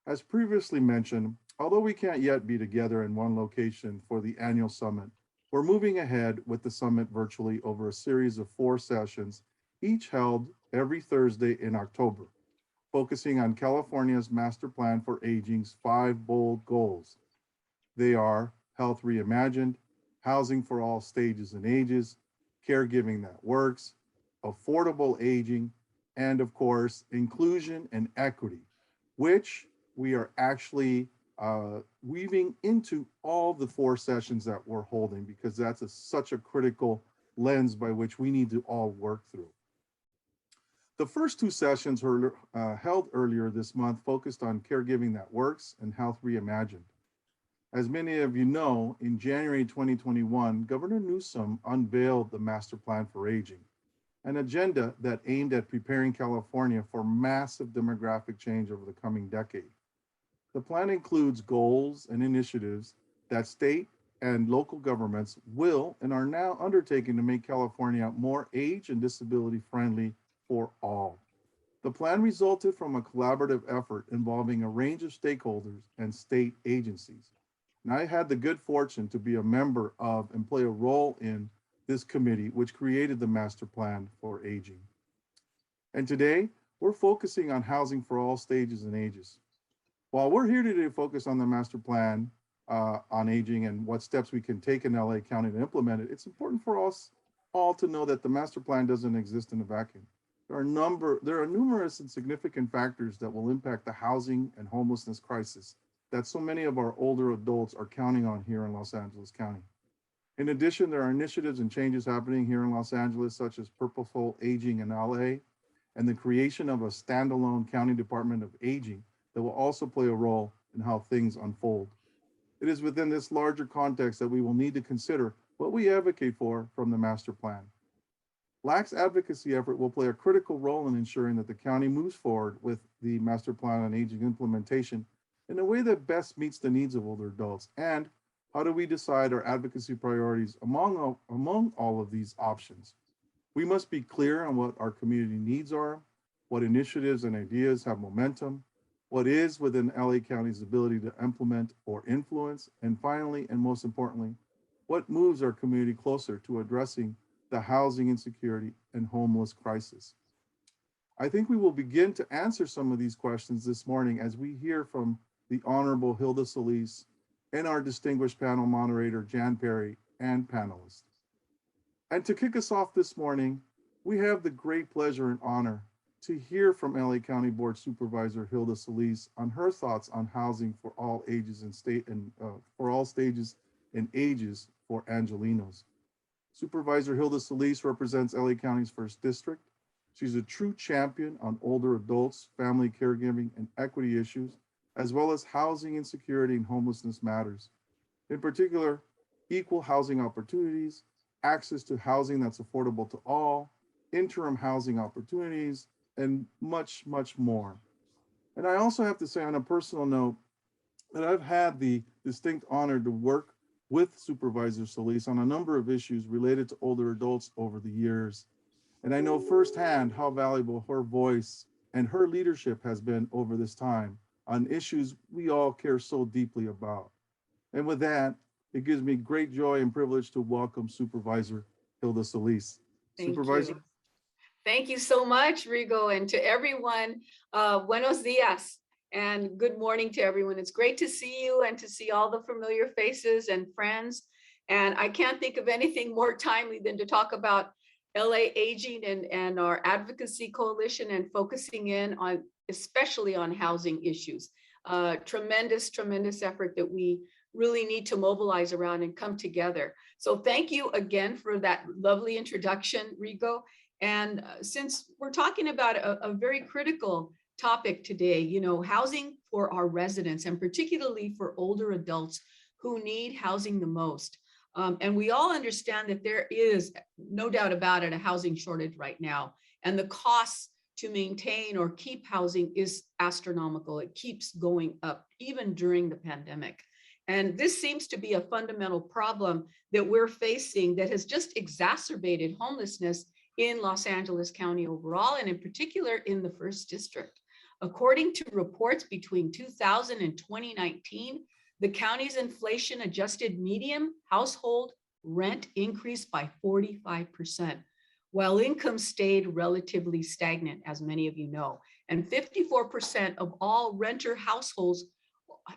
As previously mentioned, although we can't yet be together in one location for the annual summit, we're moving ahead with the summit virtually over a series of 4 sessions, each held every Thursday in October, focusing on California's Master Plan for Aging's 5 bold goals. They are health reimagined, housing for all stages and ages, caregiving that works, affordable aging, and of course, inclusion and equity, which we are actually weaving into all the 4 sessions that we're holding because that's such a critical lens by which we need to all work through. The first 2 sessions were held earlier this month focused on caregiving that works and health reimagined. As many of you know, in January 2021, Governor Newsom unveiled the Master Plan for Aging, an agenda that aimed at preparing California for massive demographic change over the coming decade. The plan includes goals and initiatives that state and local governments will and are now undertaking to make California more age and disability friendly for all. The plan resulted from a collaborative effort involving a range of stakeholders and state agencies. And I had the good fortune to be a member of and play a role in this committee, which created the Master Plan for Aging. And today, we're focusing on housing for all stages and ages. While we're here today to focus on the Master Plan on aging and what steps we can take in LA County to implement it, it's important for us all to know that the Master Plan doesn't exist in a vacuum. There are numerous and significant factors that will impact the housing and homelessness crisis that so many of our older adults are counting on here in Los Angeles County. In addition, there are initiatives and changes happening here in Los Angeles, such as purposeful aging in LA and the creation of a standalone county department of aging that will also play a role in how things unfold. It is within this larger context that we will need to consider what we advocate for from the master plan. LAAC's advocacy effort will play a critical role in ensuring that the county moves forward with the master plan on aging implementation in a way that best meets the needs of older adults. And how do we decide our advocacy priorities among all of these options? We must be clear on what our community needs are, what initiatives and ideas have momentum, what is within LA County's ability to implement or influence, and finally, and most importantly, what moves our community closer to addressing the housing insecurity and homeless crisis. I think we will begin to answer some of these questions this morning as we hear from the Honorable Hilda Solis and our distinguished panel moderator, Jan Perry, and panelists. And to kick us off this morning, we have the great pleasure and honor to hear from LA County Board Supervisor Hilda Solis on her thoughts on housing for all ages and for all stages and ages for Angelenos. Supervisor Hilda Solis represents LA County's 1st District. She's a true champion on older adults, family caregiving, and equity issues, as well as housing insecurity and homelessness matters. In particular, equal housing opportunities, access to housing that's affordable to all, interim housing opportunities, and much, much more. And I also have to say on a personal note that I've had the distinct honor to work with Supervisor Solis on a number of issues related to older adults over the years. And I know firsthand how valuable her voice and her leadership has been over this time on issues we all care so deeply about. And with that, it gives me great joy and privilege to welcome Supervisor Hilda Solis. Thank Supervisor. you. Thank you so much, Rigo, and to everyone, buenos dias, and good morning to everyone. It's great to see you and to see all the familiar faces and friends. And I can't think of anything more timely than to talk about LA Aging and our advocacy coalition and focusing in on, especially on housing issues. Tremendous, tremendous effort that we really need to mobilize around and come together. So thank you again for that lovely introduction, Rigo. And since we're talking about a very critical topic today, you know, housing for our residents and particularly for older adults who need housing the most. And we all understand that there is no doubt about it, a housing shortage right now. And the costs to maintain or keep housing is astronomical. It keeps going up even during the pandemic. And this seems to be a fundamental problem that we're facing that has just exacerbated homelessness in Los Angeles County overall, and in particular in the 1st District. According to reports between 2000 and 2019, the county's inflation adjusted median household rent increased by 45%, while income stayed relatively stagnant, as many of you know. And 54% of all renter households,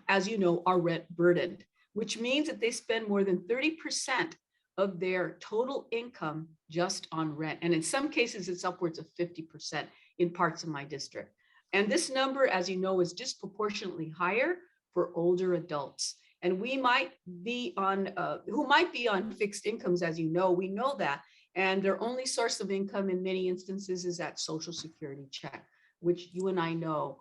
as you know, are rent burdened, which means that they spend more than 30% of their total income just on rent. And in some cases, it's upwards of 50% in parts of my district. And this number, as you know, is disproportionately higher for older adults. And we might be on, who might be on fixed incomes, as you know, we know that. And their only source of income in many instances is that Social Security check, which you and I know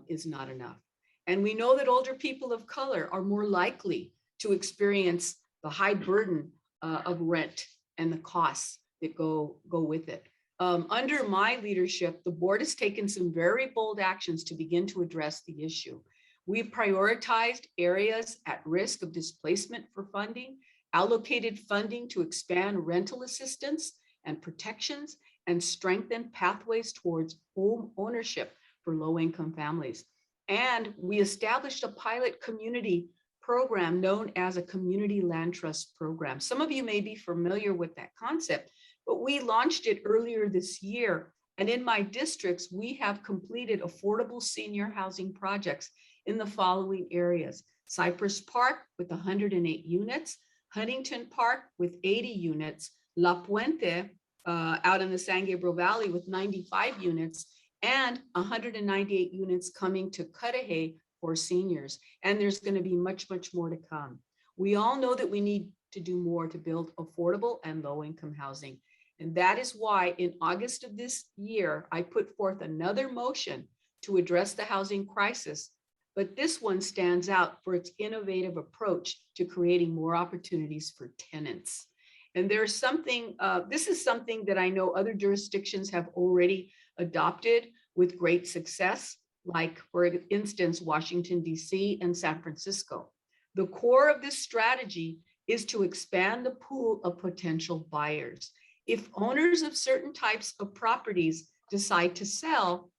is not enough. And we know that older people of color are more likely to experience the high burden of rent and the costs that go with it. Under my leadership, the board has taken some very bold actions to begin to address the issue. We've prioritized areas at risk of displacement for funding, allocated funding to expand rental assistance and protections, and strengthen pathways towards home ownership for low-income families. And we established a pilot community program known as a community land trust program. Some of you may be familiar with that concept, but we launched it earlier this year. And in my districts, we have completed affordable senior housing projects in the following areas: Cypress Park with 108 units, Huntington Park with 80 units, La Puente out in the San Gabriel Valley with 95 units, and 198 units coming to Cudahy for seniors. And there's going to be much, much more to come. We all know that we need to do more to build affordable and low-income housing. And that is why in August of this year, I put forth another motion to address the housing crisis. But this one stands out for its innovative approach to creating more opportunities for tenants. And there's something, this is something that I know other jurisdictions have already adopted with great success, like for instance, Washington, DC and San Francisco. The core of this strategy is to expand the pool of potential buyers. If owners of certain types of properties decide to sell,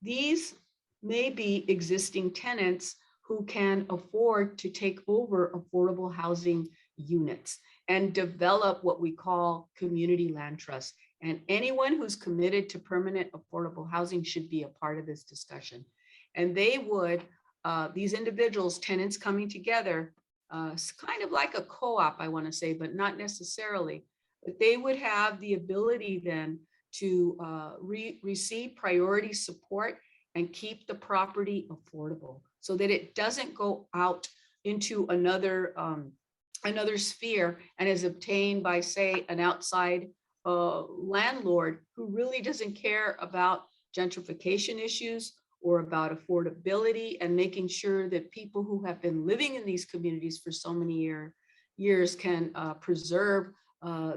these may be existing tenants who can afford to take over affordable housing units and develop what we call community land trusts. And anyone who's committed to permanent affordable housing should be a part of this discussion. And they would, these individuals, tenants coming together, kind of like a co-op, I want to say, but not necessarily, but they would have the ability then to receive priority support and keep the property affordable so that it doesn't go out into another sphere and is obtained by, say, an outside landlord who really doesn't care about gentrification issues or about affordability and making sure that people who have been living in these communities for so many years can preserve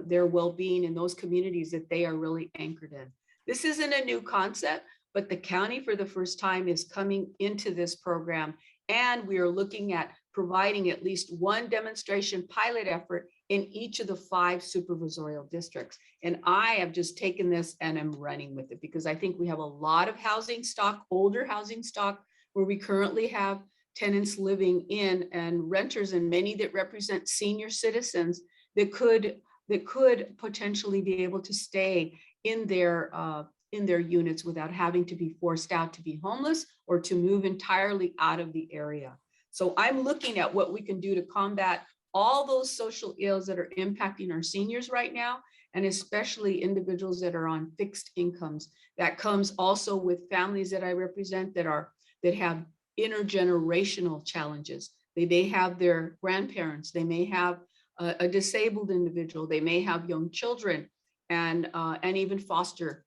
their well-being in those communities that they are really anchored in. This isn't a new concept, but the county for the first time is coming into this program, and we are looking at providing at least one demonstration pilot effort in each of the 5 supervisorial districts. And I have just taken this and am running with it because I think we have a lot of housing stock, older housing stock, where we currently have tenants living in and renters, and many that represent senior citizens that could potentially be able to stay in their units without having to be forced out to be homeless or to move entirely out of the area. So I'm looking at what we can do to combat all those social ills that are impacting our seniors right now, and especially individuals that are on fixed incomes. That comes also with families that I represent that have intergenerational challenges. They may have their grandparents, they may have a disabled individual, they may have young children, and even foster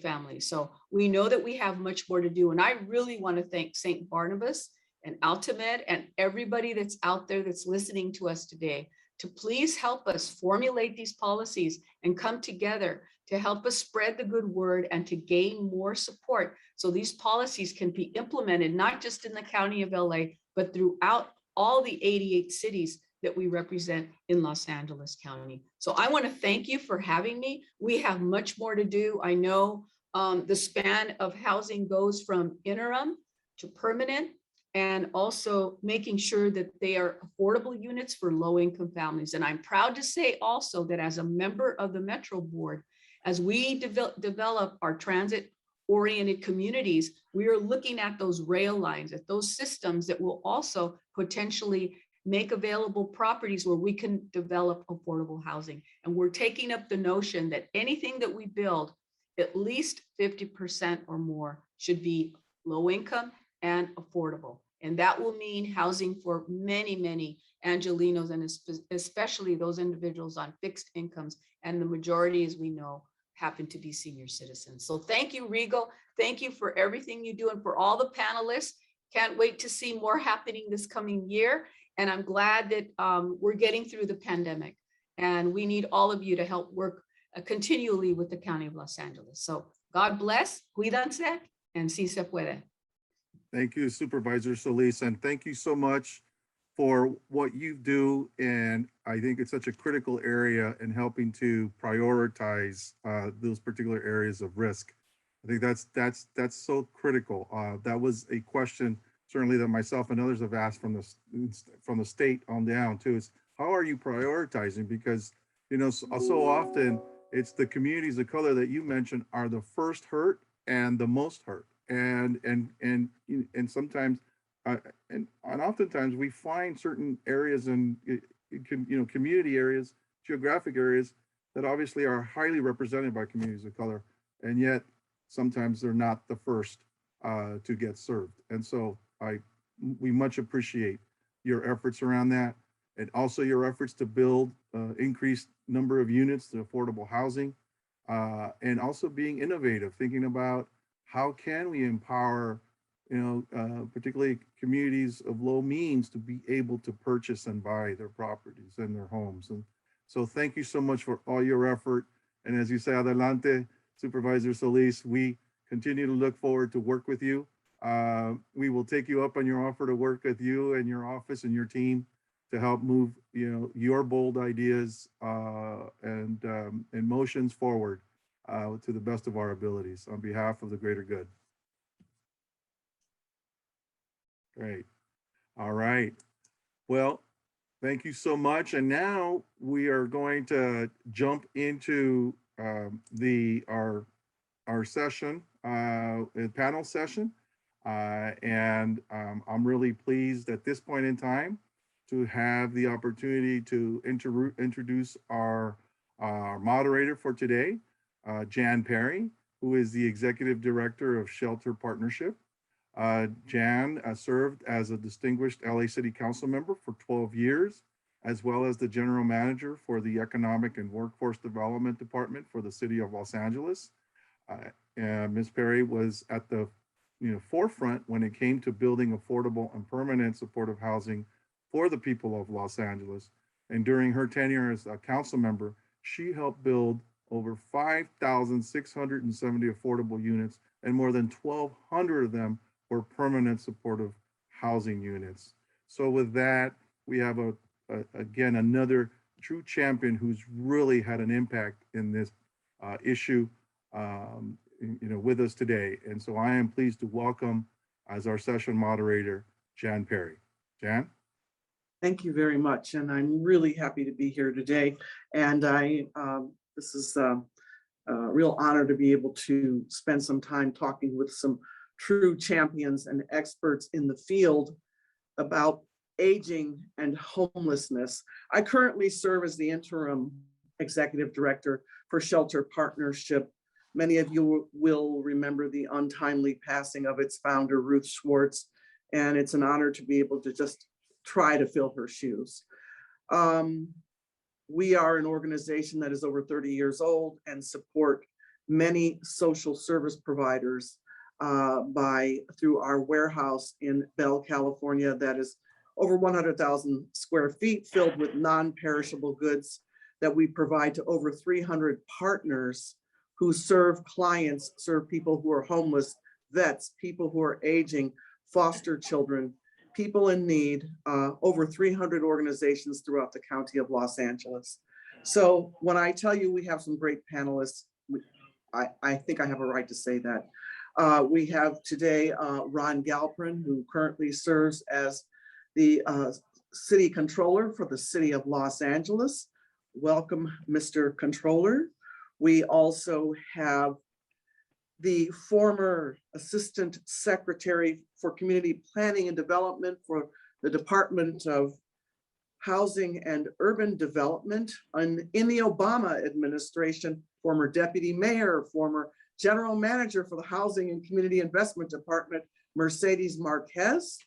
families. So we know that we have much more to do. And I really want to thank St. Barnabas and Altamed and everybody that's out there that's listening to us today to please help us formulate these policies and come together to help us spread the good word and to gain more support so these policies can be implemented, not just in the county of LA, but throughout all the 88 cities that we represent in Los Angeles County. So I want to thank you for having me. We have much more to do. I know the span of housing goes from interim to permanent, and also making sure that they are affordable units for low-income families. And I'm proud to say also that as a member of the Metro Board, as we develop our transit-oriented communities, we are looking at those rail lines, at those systems that will also potentially make available properties where we can develop affordable housing. And we're taking up the notion that anything that we build, at least 50% or more should be low income and affordable. And that will mean housing for many, many Angelenos, and especially those individuals on fixed incomes. And the majority, as we know, happen to be senior citizens. So thank you, Rigo. Thank you for everything you do, and for all the panelists. Can't wait to see more happening this coming year. And I'm glad that we're getting through the pandemic. And we need all of you to help work continually with the County of Los Angeles. So God bless, cuídense, and si se puede. Thank you, Supervisor Solis, and thank you so much for what you do. And I think it's such a critical area in helping to prioritize those particular areas of risk. I think that's so critical. That was a question certainly that myself and others have asked from the state on down too, is how are you prioritizing? Because so often it's the communities of color that you mentioned are the first hurt and the most hurt. And sometimes and oftentimes we find certain areas and community areas, geographic areas that obviously are highly represented by communities of color, and yet sometimes they're not the first to get served. And so we much appreciate your efforts around that, and also your efforts to build increased number of units to affordable housing, and also being innovative, thinking about how can we empower, particularly communities of low means to be able to purchase and buy their properties and their homes. And so thank you so much for all your effort. And as you say, adelante, Supervisor Solis, we continue to look forward to work with you. We will take you up on your offer to work with you and your office and your team to help move, your bold ideas and motions forward to the best of our abilities on behalf of the greater good. Great. All right. Well, thank you so much. And now we are going to jump into our session, panel session. And I'm really pleased at this point in time to have the opportunity to introduce our moderator for today, Jan Perry, who is the Executive Director of Shelter Partnership. Jan served as a distinguished LA City Council member for 12 years, as well as the General Manager for the Economic and Workforce Development Department for the City of Los Angeles. Ms. Perry was at the forefront when it came to building affordable and permanent supportive housing for the people of Los Angeles. And during her tenure as a council member, she helped build over 5,670 affordable units, and more than 1,200 of them were permanent supportive housing units. So with that, we have again another true champion who's really had an impact in this issue with us today. And so I am pleased to welcome as our session moderator, Jan Perry. Jan? Thank you very much. And I'm really happy to be here today. And this is a real honor to be able to spend some time talking with some true champions and experts in the field about aging and homelessness. I currently serve as the interim executive director for Shelter Partnership. Many of you will remember the untimely passing of its founder, Ruth Schwartz, and it's an honor to be able to just try to fill her shoes. We are an organization that is over 30 years old and support many social service providers through our warehouse in Bell, California, that is over 100,000 square feet, filled with non-perishable goods that we provide to over 300 partners who serve clients, serve people who are homeless, vets, people who are aging, foster children, people in need, over 300 organizations throughout the County of Los Angeles. So when I tell you we have some great panelists, I think I have a right to say that. We have today Ron Galprin, who currently serves as the City Controller for the City of Los Angeles. Welcome, Mr. Controller. We also have the former Assistant Secretary for Community Planning and Development for the Department of Housing and Urban Development in the Obama administration, former Deputy Mayor, former General Manager for the Housing and Community Investment Department, Mercedes Marquez.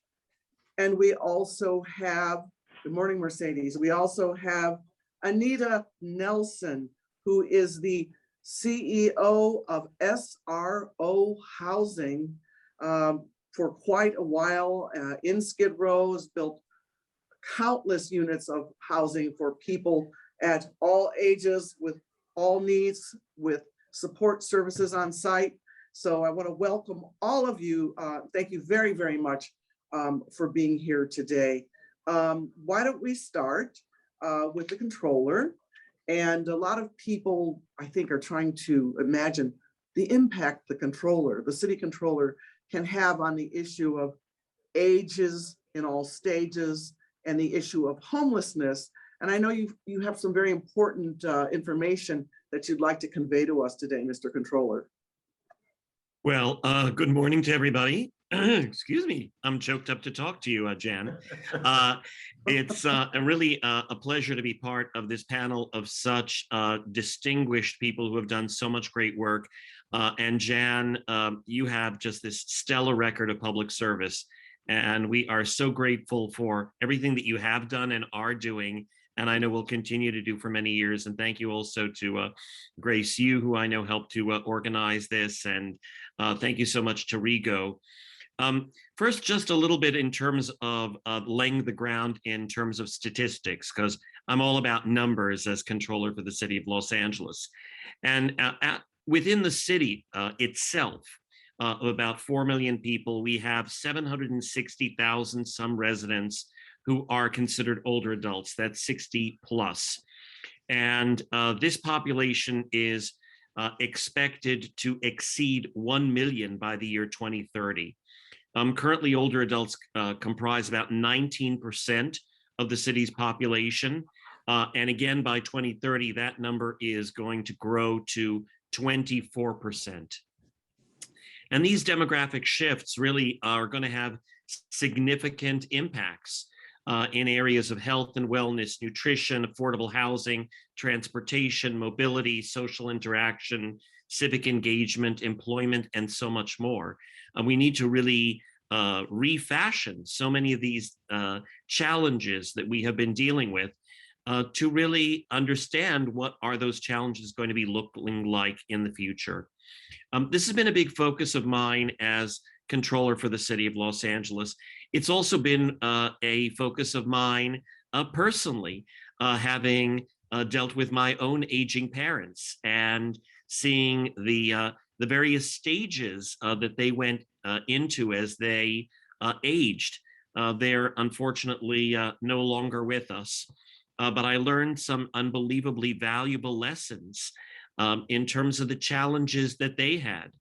And we also have, good morning, Mercedes. We also have Anita Nelson, who is the CEO of SRO Housing for quite a while in Skid Row, has built countless units of housing for people at all ages with all needs, with support services on site. So I want to welcome all of you. Thank you very, very much for being here today. Why don't we start with the controller? And a lot of people, I think, are trying to imagine the impact the controller, the city controller, can have on the issue of ages in all stages and the issue of homelessness. And I know you have some very important information that you'd like to convey to us today, Mr. Controller. Well, good morning to everybody. Excuse me, I'm choked up to talk to you, Jan. It's really a pleasure to be part of this panel of such distinguished people who have done so much great work. And Jan, you have just this stellar record of public service. And we are so grateful for everything that you have done and are doing, and I know will continue to do for many years. And thank you also to Grace Yu, who I know helped to organize this. And thank you so much to Rigo. First, just a little bit in terms of laying the ground in terms of statistics, because I'm all about numbers as controller for the city of Los Angeles. And within the city itself, of about 4 million people, we have 760,000 some residents who are considered older adults, that's 60 plus. And this population is expected to exceed 1 million by the year 2030. Currently, older adults comprise about 19% of the city's population. And again, by 2030, that number is going to grow to 24%. And these demographic shifts really are going to have significant impacts in areas of health and wellness, nutrition, affordable housing, transportation, mobility, social interaction, civic engagement, employment, and so much more. We need to really refashion so many of these challenges that we have been dealing with to really understand what are those challenges going to be looking like in the future. This has been a big focus of mine as controller for the city of Los Angeles. It's also been a focus of mine personally, having dealt with my own aging parents and seeing the various stages that they went into as they aged. They're unfortunately no longer with us, but I learned some unbelievably valuable lessons in terms of the challenges that they had.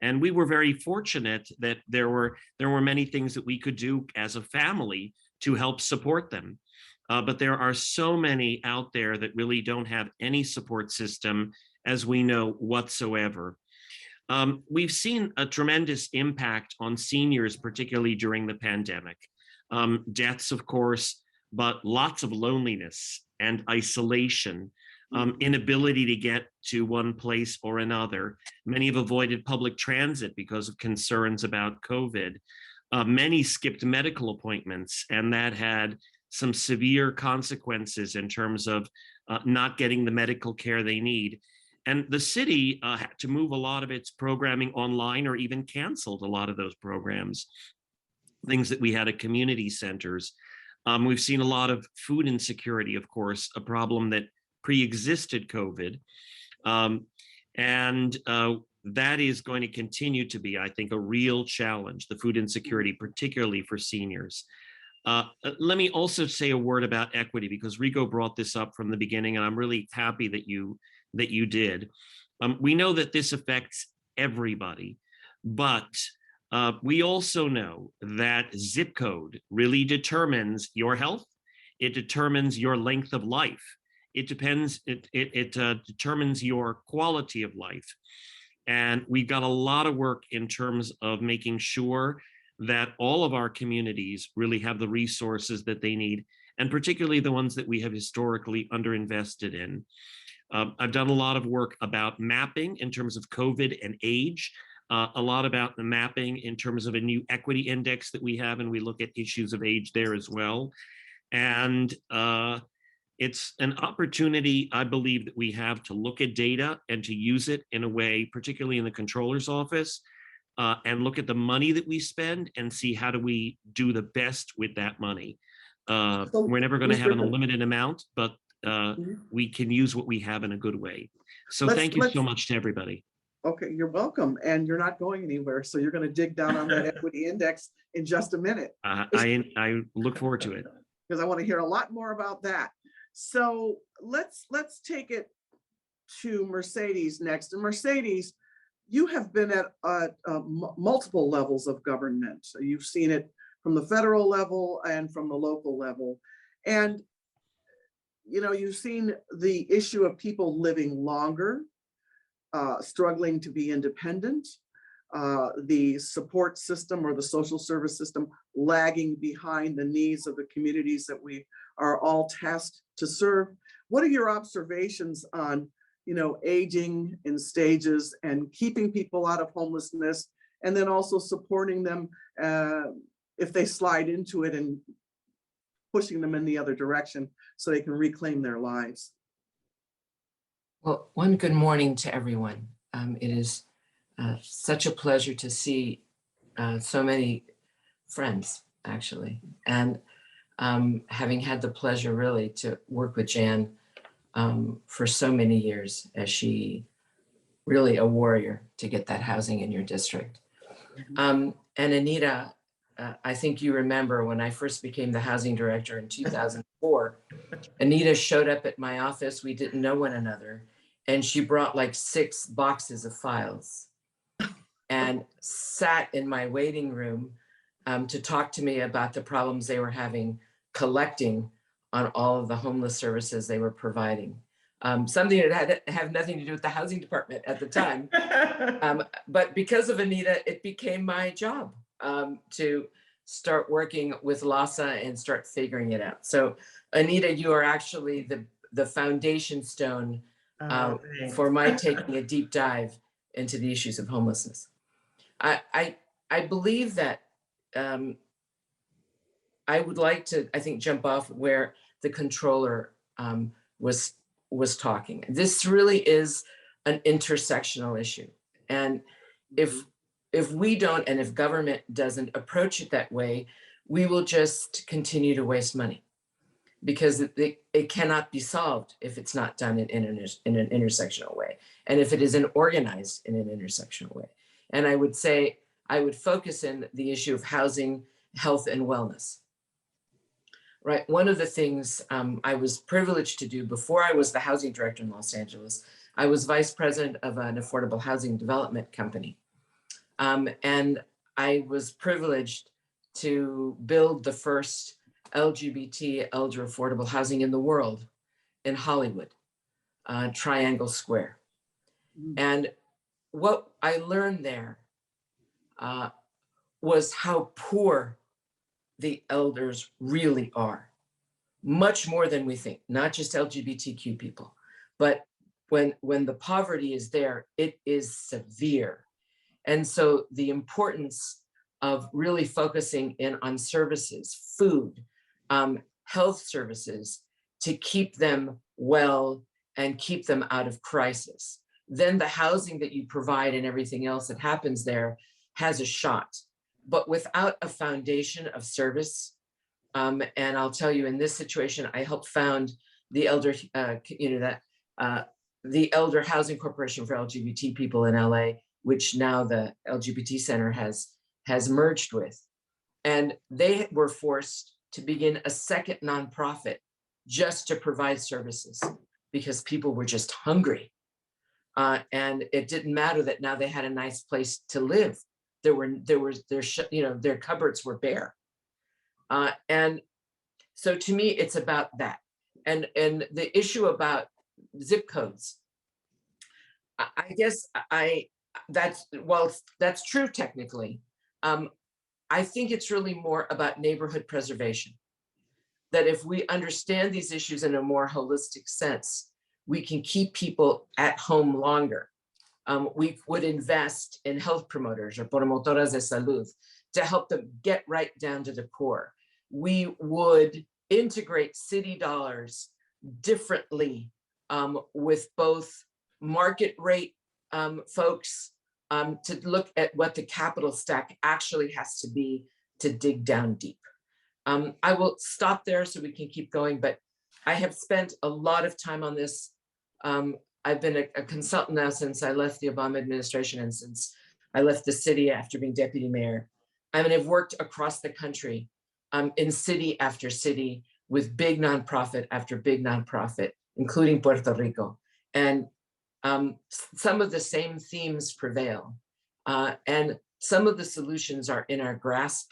And we were very fortunate that there were many things that we could do as a family to help support them. But there are so many out there that really don't have any support system, as we know, whatsoever. We've seen a tremendous impact on seniors, particularly during the pandemic. Deaths, of course, but lots of loneliness and isolation. Inability to get to one place or another. Many have avoided public transit because of concerns about COVID. Many skipped medical appointments, and that had some severe consequences in terms of not getting the medical care they need. And the city had to move a lot of its programming online or even canceled a lot of those programs, things that we had at community centers. We've seen a lot of food insecurity, of course, a problem that pre-existed COVID. That is going to continue to be, I think, a real challenge, the food insecurity, particularly for seniors. Let me also say a word about equity, because Rigo brought this up from the beginning, and I'm really happy that you did. We know that this affects everybody, but we also know that zip code really determines your health. It determines your length of life. It determines your quality of life. And we've got a lot of work in terms of making sure that all of our communities really have the resources that they need, and particularly the ones that we have historically underinvested in. I've done a lot of work about mapping in terms of COVID and age, a lot about the mapping in terms of a new equity index that we have, and we look at issues of age there as well. And it's an opportunity, I believe, that we have to look at data and to use it in a way, particularly in the controller's office, and look at the money that we spend and see how do we do the best with that money. We're never going to have an unlimited amount, but we can use what we have in a good way. So thank you so much to everybody. Okay, you're welcome. And you're not going anywhere. So you're going to dig down on that equity index in just a minute. I look forward to it. Because I want to hear a lot more about that. So let's take it to Mercedes next. And Mercedes, you have been at multiple levels of government. So you've seen it from the federal level and from the local level. And you've seen the issue of people living longer, struggling to be independent, the support system or the social service system lagging behind the needs of the communities that we are all tasked to serve. What are your observations on, aging in stages and keeping people out of homelessness, and then also supporting them if they slide into it and pushing them in the other direction so they can reclaim their lives? Well, one good morning to everyone. It is such a pleasure to see so many friends, actually. And having had the pleasure really to work with Jan for so many years, as she really a warrior to get that housing in your district. And Anita, I think you remember when I first became the housing director in 2004, Anita showed up at my office. We didn't know one another. And she brought like 6 boxes of files and sat in my waiting room to talk to me about the problems they were having collecting on all of the homeless services they were providing. Something that had to have nothing to do with the housing department at the time. But because of Anita, it became my job to start working with LAAAC and start figuring it out. So Anita, you are actually the foundation stone for my taking a deep dive into the issues of homelessness. I believe that I would like to, I think, jump off where the controller was talking. This really is an intersectional issue. And if we don't, and if government doesn't approach it that way, we will just continue to waste money, because it cannot be solved if it's not done in an intersectional way, and if it isn't organized in an intersectional way. And I would say, I would focus in the issue of housing, health, and wellness. Right, one of the things I was privileged to do before I was the housing director in Los Angeles, I was vice president of an affordable housing development company. And I was privileged to build the first LGBT elder affordable housing in the world in Hollywood, Triangle Square. And what I learned there was how poor the elders really are, much more than we think, not just LGBTQ people, but when the poverty is there, it is severe. And so the importance of really focusing in on services, food, health services, to keep them well and keep them out of crisis. Then the housing that you provide and everything else that happens there has a shot. But without a foundation of service, and I'll tell you, in this situation, I helped found the Elder, the Elder Housing Corporation for LGBT people in LA, which now the LGBT Center has merged with. And they were forced to begin a second nonprofit just to provide services because people were just hungry. And it didn't matter that now they had a nice place to live. Their cupboards were bare. And so to me, it's about that. And the issue about zip codes, I guess that's true technically. I think it's really more about neighborhood preservation. That if we understand these issues in a more holistic sense, we can keep people at home longer. We would invest in health promoters or promotoras de salud to help them get right down to the core. We would integrate city dollars differently with both market rate folks to look at what the capital stack actually has to be to dig down deep. I will stop there so we can keep going, but I have spent a lot of time on this. I've been a consultant now since I left the Obama administration and since I left the city after being deputy mayor. I mean, I've worked across the country in city after city with big nonprofit after big nonprofit, including Puerto Rico. And some of the same themes prevail. And some of the solutions are in our grasp.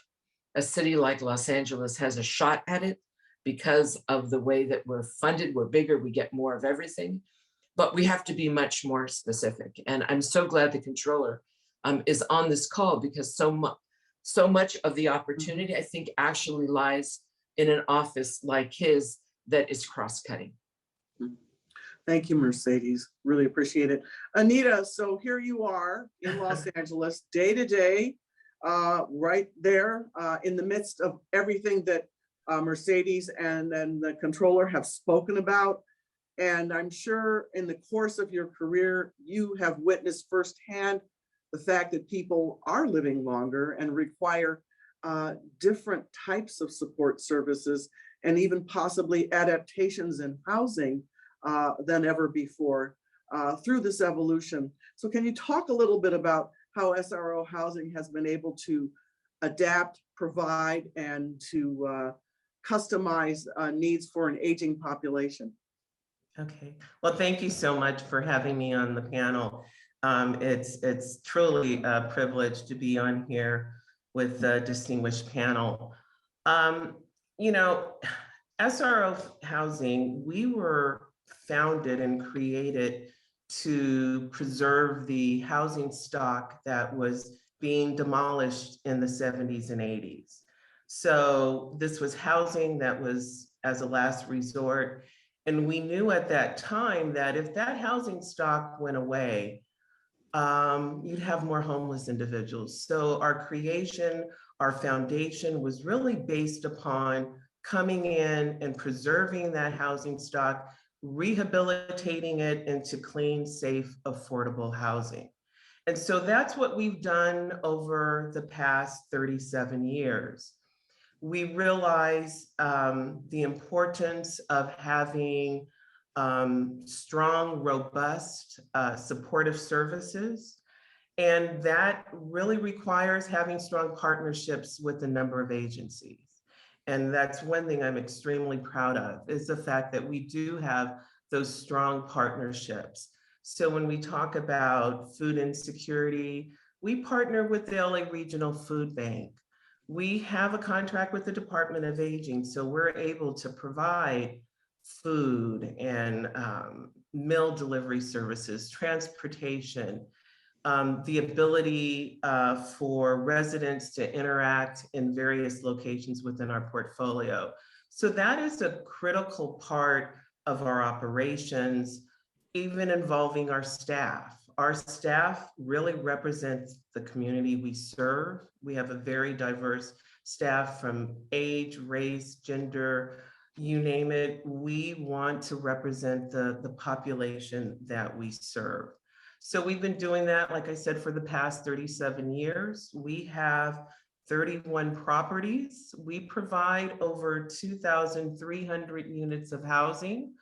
A city like Los Angeles has a shot at it because of the way that we're funded. We're bigger, we get more of everything, but we have to be much more specific. And I'm so glad the controller is on this call because so much of the opportunity, I think, actually lies in an office like his that is cross-cutting. Thank you, Mercedes. Really appreciate it. Anita, so here you are in Los Angeles, day to day, right there in the midst of everything that Mercedes and then the controller have spoken about. And I'm sure in the course of your career, you have witnessed firsthand the fact that people are living longer and require different types of support services and even possibly adaptations in housing than ever before through this evolution. So can you talk a little bit about how SRO housing has been able to adapt, provide, and to customize needs for an aging population? Okay, well, thank you so much for having me on the panel. It's truly a privilege to be on here with a distinguished panel. You know, SRO housing, we were founded and created to preserve the housing stock that was being demolished in the 70s and 80s. So this was housing that was as a last resort. And we knew at that time that if that housing stock went away, you'd have more homeless individuals. So our creation, our foundation was really based upon coming in and preserving that housing stock, rehabilitating it into clean, safe, affordable housing. And so that's what we've done over the past 37 years. We realize the importance of having strong, robust, supportive services. And that really requires having strong partnerships with a number of agencies. And that's one thing I'm extremely proud of, is the fact that we do have those strong partnerships. So when we talk about food insecurity, we partner with the LA Regional Food Bank. We have a contract with the Department of Aging, so we're able to provide food and meal delivery services, transportation, the ability for residents to interact in various locations within our portfolio. So that is a critical part of our operations, even involving our staff. Our staff really represents the community we serve. We have a very diverse staff from age, race, gender, you name it. We want to represent the population that we serve. So we've been doing that, like I said, for the past 37 years. We have 31 properties. We provide over 2,300 units of housing.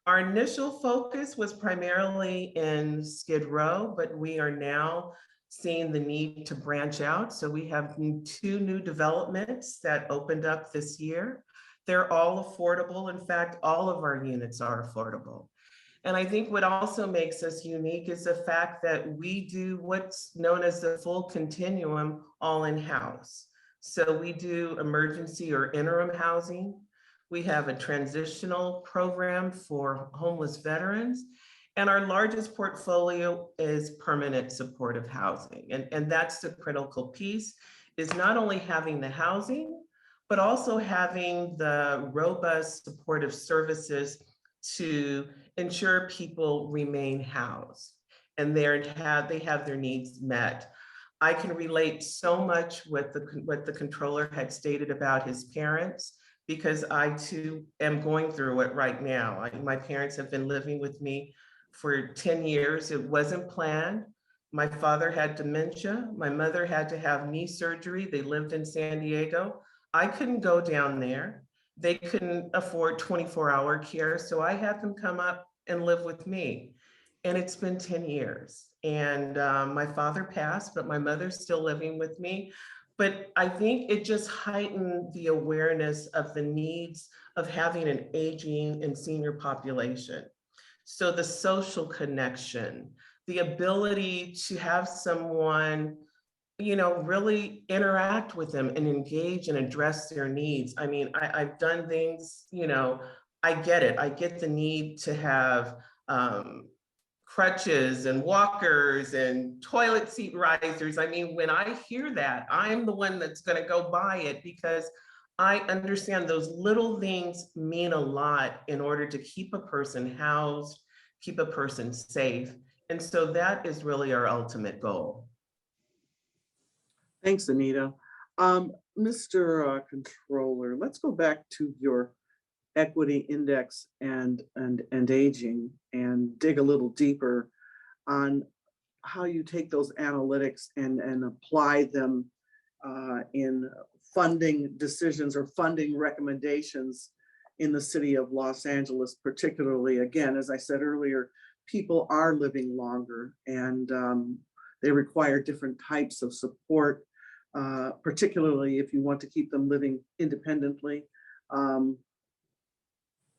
Our initial focus was primarily in Skid Row, but we are now seeing the need to branch out. So we have 2 new developments that opened up this year. They're all affordable. In fact, all of our units are affordable. And I think what also makes us unique is the fact that we do what's known as the full continuum all in-house. So we do emergency or interim housing. We have a transitional program for homeless veterans. And our largest portfolio is permanent supportive housing. And that's the critical piece, is not only having the housing, but also having the robust supportive services to ensure people remain housed and they have their needs met. I can relate so much with what the controller had stated about his parents, because I too am going through it right now. My parents have been living with me for 10 years. It wasn't planned. My father had dementia. My mother had to have knee surgery. They lived in San Diego. I couldn't go down there. They couldn't afford 24-hour care. So I had them come up and live with me. And it's been 10 years. And my father passed, but my mother's still living with me. But I think it just heightened the awareness of the needs of having an aging and senior population. So the social connection, the ability to have someone, you know, really interact with them and engage and address their needs. I mean, I've done things, you know, I get it. I get the need to have crutches and walkers and toilet seat risers. I mean, when I hear that, I'm the one that's going to go buy it, because I understand those little things mean a lot in order to keep a person housed, keep a person safe. And so that is really our ultimate goal. Thanks, Anita. Mr. Controller, let's go back to your equity index and aging and dig a little deeper on how you take those analytics and apply them in funding decisions or funding recommendations in the city of Los Angeles, particularly. Again, as I said earlier, people are living longer and they require different types of support, particularly if you want to keep them living independently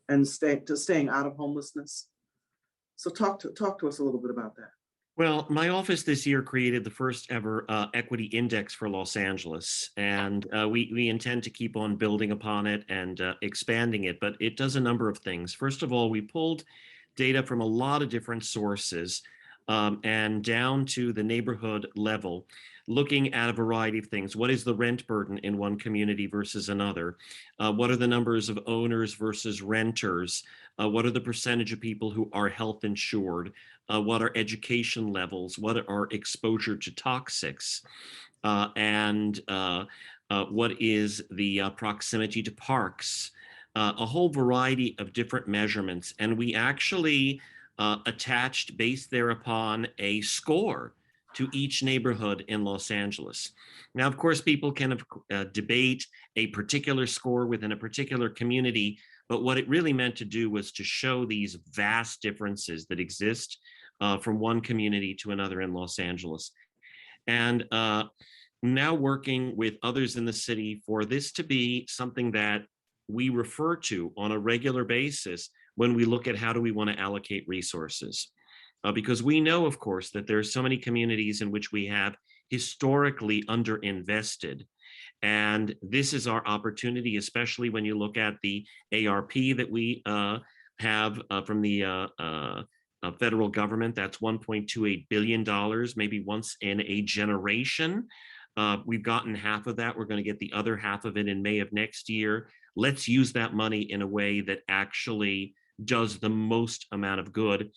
and staying out of homelessness. So talk to us a little bit about that. Well, my office this year created the first ever equity index for Los Angeles, and we intend to keep on building upon it and expanding it, but it does a number of things. First of all, we pulled data from a lot of different sources and down to the neighborhood level, looking at a variety of things. What is the rent burden in one community versus another? What are the numbers of owners versus renters? What are the percentage of people who are health insured? What are education levels? What are exposure to toxics? And what is the proximity to parks? A whole variety of different measurements. And we actually attached, based thereupon, a score to each neighborhood in Los Angeles. Now, of course, people can debate a particular score within a particular community, but what it really meant to do was to show these vast differences that exist from one community to another in Los Angeles. And now working with others in the city for this to be something that we refer to on a regular basis when we look at how do we want to allocate resources. Because we know, of course, that there are so many communities in which we have historically underinvested. And this is our opportunity, especially when you look at the ARP that we have from the federal government. That's $1.28 billion, maybe once in a generation. We've gotten half of that. We're going to get the other half of it in May of next year. Let's use that money in a way that actually does the most amount of good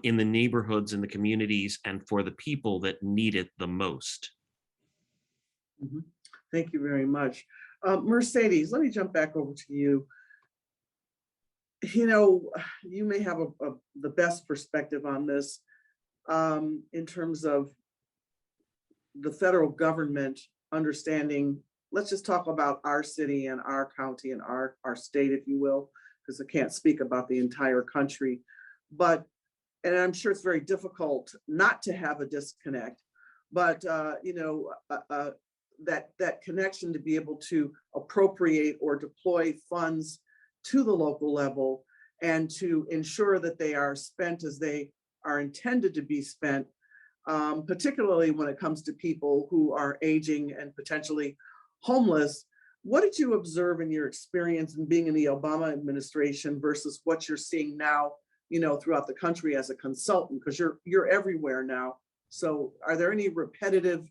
in the neighborhoods and the communities and for the people that need it the most. Mm-hmm. Thank you very much. Mercedes, let me jump back over to you. You know, you may have the best perspective on this in terms of the federal government understanding. Let's just talk about our city and our county and our state, if you will, because I can't speak about the entire country. But, and I'm sure it's very difficult not to have a disconnect, but you know, that connection to be able to appropriate or deploy funds to the local level and to ensure that they are spent as they are intended to be spent, particularly when it comes to people who are aging and potentially homeless. What did you observe in your experience in being in the Obama administration versus what you're seeing now, throughout the country as a consultant? Because you're everywhere now. So are there any repetitive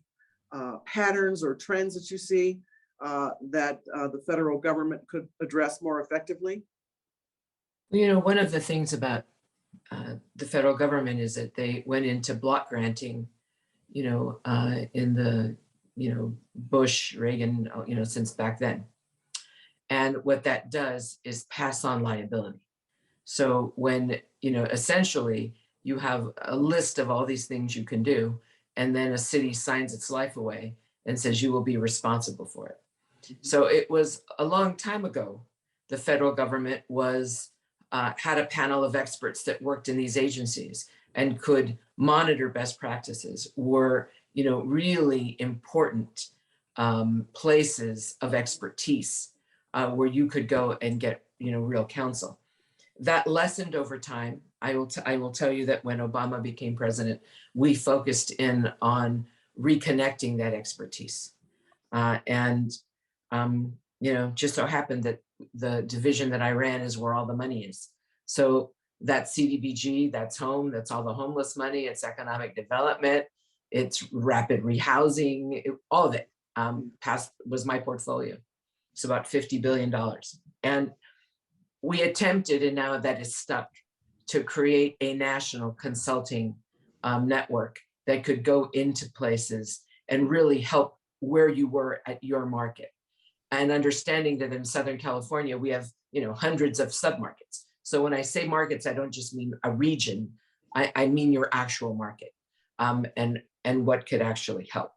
patterns or trends that you see that the federal government could address more effectively? One of the things about the federal government is that they went into block granting, in the, Bush, Reagan, since back then. And what that does is pass on liability. So when, essentially you have a list of all these things you can do, and then a city signs its life away and says you will be responsible for it. So it was a long time ago, the federal government had a panel of experts that worked in these agencies and could monitor best practices, were really important places of expertise where you could go and get real counsel. That lessened over time. I will tell you that when Obama became president, we focused in on reconnecting that expertise, and just so happened that the division that I ran is where all the money is. So that's CDBG, that's home, that's all the homeless money, it's economic development, it's rapid rehousing, all of it was my portfolio. It's about $50 billion. And we attempted, and now that is stuck, to create a national consulting network that could go into places and really help where you were at your market. And understanding that in Southern California, we have hundreds of submarkets. So when I say markets, I don't just mean a region, I mean your actual market, and what could actually help.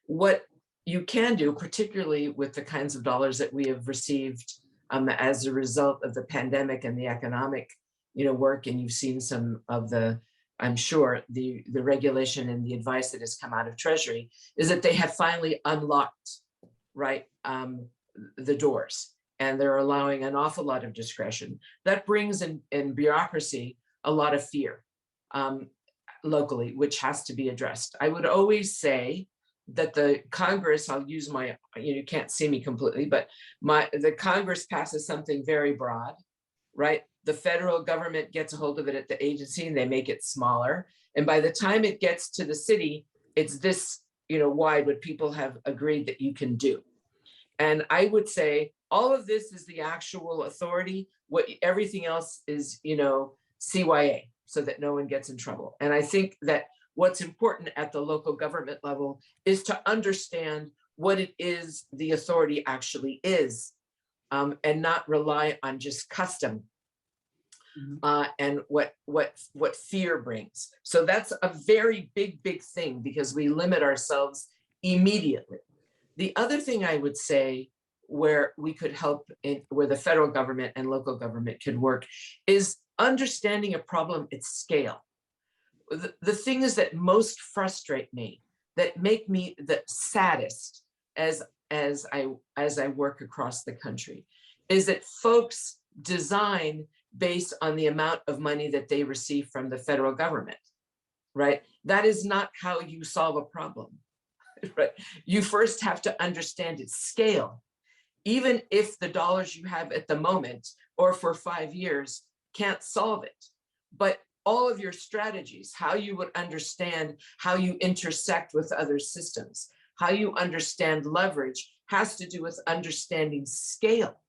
What you can do, particularly with the kinds of dollars that we have received as a result of the pandemic and the economic work, and you've seen some of the, I'm sure, the regulation and the advice that has come out of Treasury, is that they have finally unlocked, right, the doors, and they're allowing an awful lot of discretion. That brings in bureaucracy a lot of fear locally, which has to be addressed. I would always say that the Congress, I'll use my, you can't see me completely, but the Congress passes something very broad, right? The federal government gets a hold of it at the agency and they make it smaller. And by the time it gets to the city, it's this, wide what people have agreed that you can do. And I would say all of this is the actual authority. Everything else is, CYA, so that no one gets in trouble. And I think that what's important at the local government level is to understand what it is the authority actually is, and not rely on just custom and what fear brings. So that's a very big thing, because we limit ourselves immediately. The other thing I would say where we could help, where the federal government and local government could work, is understanding a problem at scale. The things that most frustrate me, that make me the saddest as I work across the country, is that folks design based on the amount of money that they receive from the federal government, right? That is not how you solve a problem, right? You first have to understand its scale. Even if the dollars you have at the moment or for 5 years can't solve it, but all of your strategies, how you would understand how you intersect with other systems, how you understand leverage, has to do with understanding scale.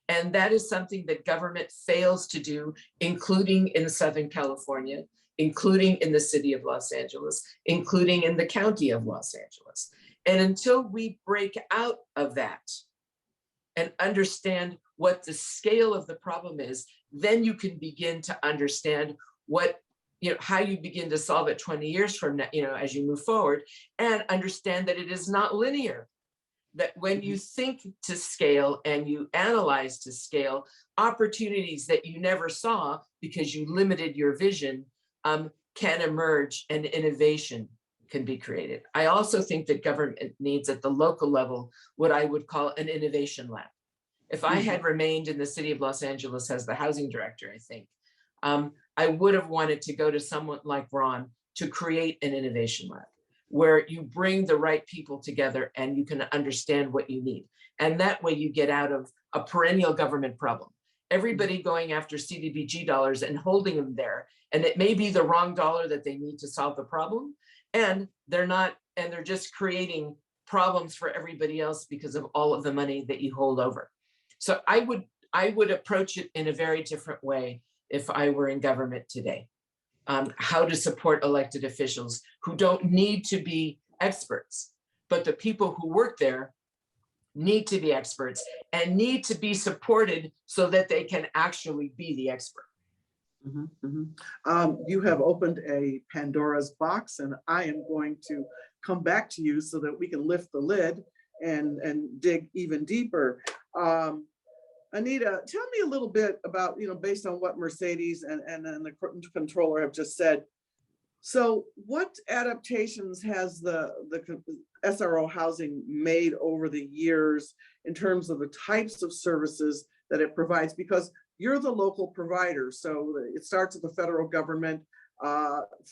And that is something that government fails to do, including in Southern California, including in the city of Los Angeles, including in the county of Los Angeles. And until we break out of that and understand what the scale of the problem is, then you can begin to understand what, how you begin to solve it 20 years from now, as you move forward, and understand that it is not linear. That when you think to scale and you analyze to scale, opportunities that you never saw because you limited your vision can emerge, and innovation can be created. I also think that government needs at the local level what I would call an innovation lab. If I had remained in the city of Los Angeles as the housing director, I think, I would have wanted to go to someone like Ron to create an innovation lab where you bring the right people together and you can understand what you need. And that way you get out of a perennial government problem. Everybody going after CDBG dollars and holding them there. And it may be the wrong dollar that they need to solve the problem. And they're just creating problems for everybody else because of all of the money that you hold over. So I would approach it in a very different way if I were in government today. How to support elected officials who don't need to be experts, but the people who work there need to be experts and need to be supported so that they can actually be the expert. You have opened a Pandora's box, and I am going to come back to you so that we can lift the lid and dig even deeper. Anita, tell me a little bit about, based on what Mercedes and the controller have just said. So what adaptations has the SRO housing made over the years in terms of the types of services that it provides? Because you're the local provider, so it starts at the federal government,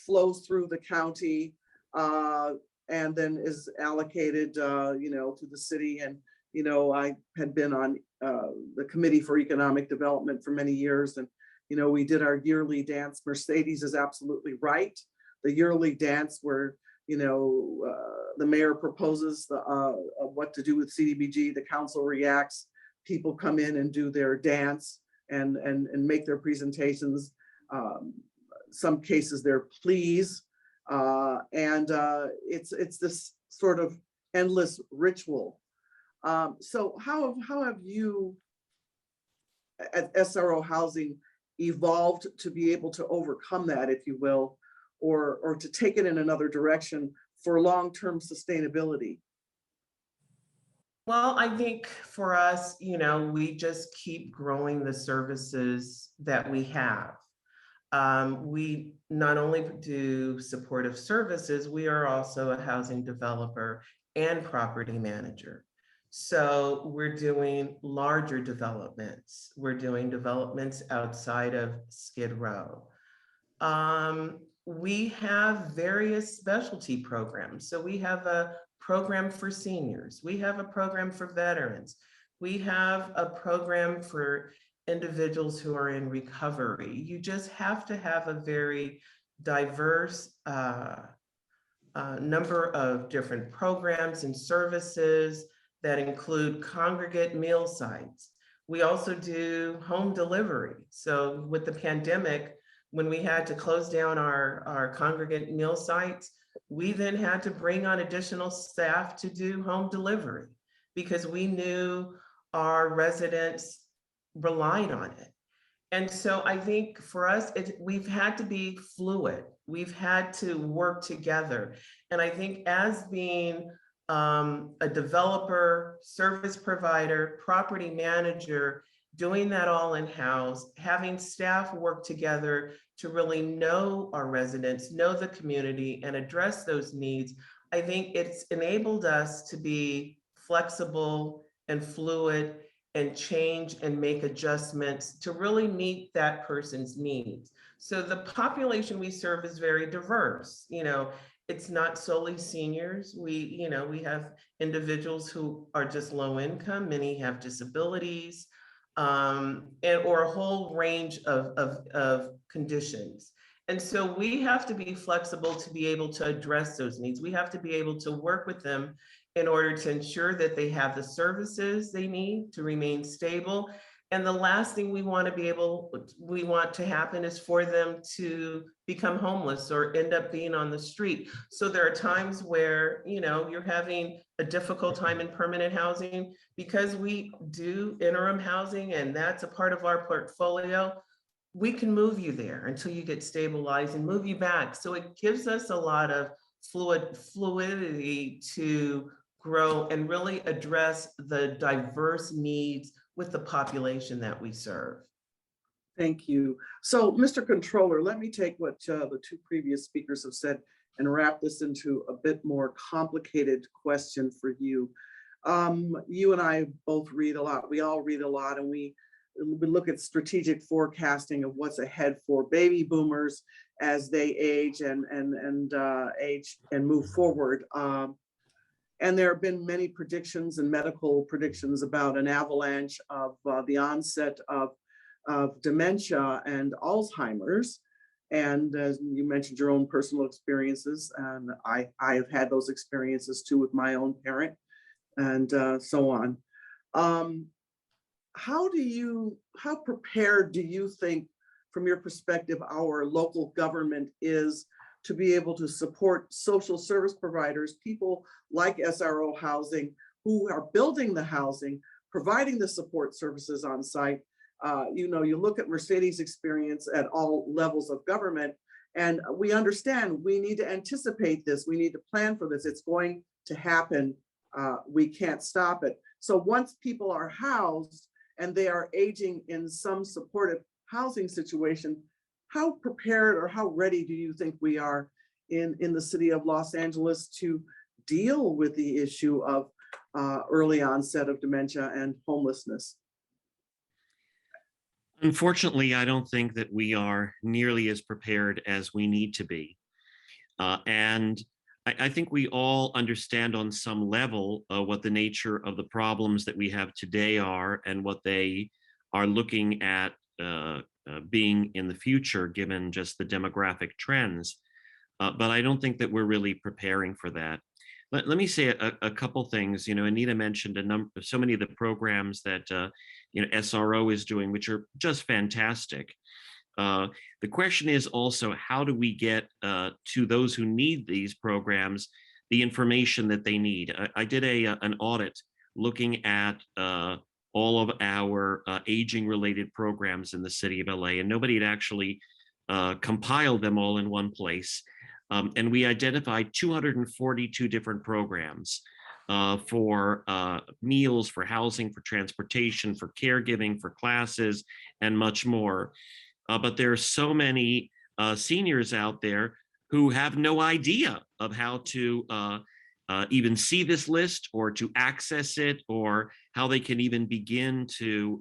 flows through the county, and then is allocated, to the city. And I had been on the Committee for Economic Development for many years, and we did our yearly dance. Mercedes is absolutely right. The yearly dance where the mayor proposes what to do with CDBG, the council reacts, people come in and do their dance and make their presentations. Some cases their pleas, and it's this sort of endless ritual. So how have you at SRO Housing evolved to be able to overcome that, if you will, or to take it in another direction for long-term sustainability? Well, I think for us, we just keep growing the services that we have. We not only do supportive services, we are also a housing developer and property manager. So we're doing larger developments. We're doing developments outside of Skid Row. We have various specialty programs. So we have a program for seniors. We have a program for veterans. We have a program for individuals who are in recovery. You just have to have a very diverse number of different programs and services that include congregate meal sites. We also do home delivery. So with the pandemic, when we had to close down our congregate meal sites, we then had to bring on additional staff to do home delivery because we knew our residents relied on it. And so I think for us, we've had to be fluid. We've had to work together. And I think as being a developer, service provider, property manager, doing that all in-house, having staff work together to really know our residents, know the community, and address those needs, I think it's enabled us to be flexible and fluid and change and make adjustments to really meet that person's needs. So the population we serve is very diverse. It's not solely seniors. We have individuals who are just low income. Many have disabilities, or a whole range of conditions. And so we have to be flexible to be able to address those needs. We have to be able to work with them in order to ensure that they have the services they need to remain stable. And the last thing we want to happen is for them to become homeless or end up being on the street. So there are times where, you're having a difficult time in permanent housing because we do interim housing and that's a part of our portfolio. We can move you there until you get stabilized and move you back. So it gives us a lot of fluidity to grow and really address the diverse needs with the population that we serve. Thank you. So, Mr. Controller, let me take what the two previous speakers have said and wrap this into a bit more complicated question for you. You and I both read a lot. We all read a lot, and we look at strategic forecasting of what's ahead for baby boomers as they age and age and move forward. And there have been many predictions and medical predictions about an avalanche of the onset of dementia and Alzheimer's. And as you mentioned, your own personal experiences, and I have had those experiences too with my own parent, and so on. How prepared do you think, from your perspective, our local government is to be able to support social service providers, people like SRO Housing, who are building the housing, providing the support services on site? You look at Mercedes' experience at all levels of government, and we understand we need to anticipate this. We need to plan for this. It's going to happen. We can't stop it. So once people are housed and they are aging in some supportive housing situation, how prepared or how ready do you think we are in the city of Los Angeles to deal with the issue of early onset of dementia and homelessness? Unfortunately, I don't think that we are nearly as prepared as we need to be. And I think we all understand on some level what the nature of the problems that we have today are and what they are looking at being in the future, given just the demographic trends. But I don't think that we're really preparing for that. Let me say a couple things. Anita mentioned so many of the programs that SRO is doing, which are just fantastic. The question is also, how do we get to those who need these programs the information that they need? I did an audit looking at all of our aging-related programs in the city of LA, and nobody had actually compiled them all in one place. And we identified 242 different programs for meals, for housing, for transportation, for caregiving, for classes, and much more. But there are so many seniors out there who have no idea of how to even see this list or to access it, or how they can even begin to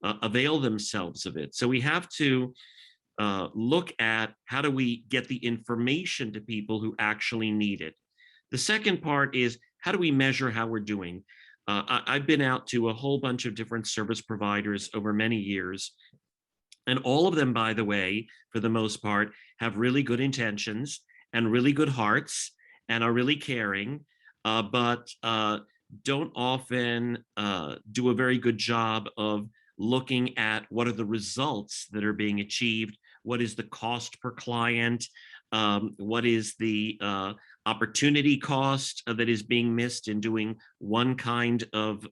avail themselves of it. So we have to look at how do we get the information to people who actually need it. The second part is, how do we measure how we're doing? I've been out to a whole bunch of different service providers over many years, and all of them, by the way, for the most part, have really good intentions and really good hearts and are really caring, but don't often do a very good job of looking at what are the results that are being achieved, what is the cost per client, what is the opportunity cost that is being missed in doing one kind of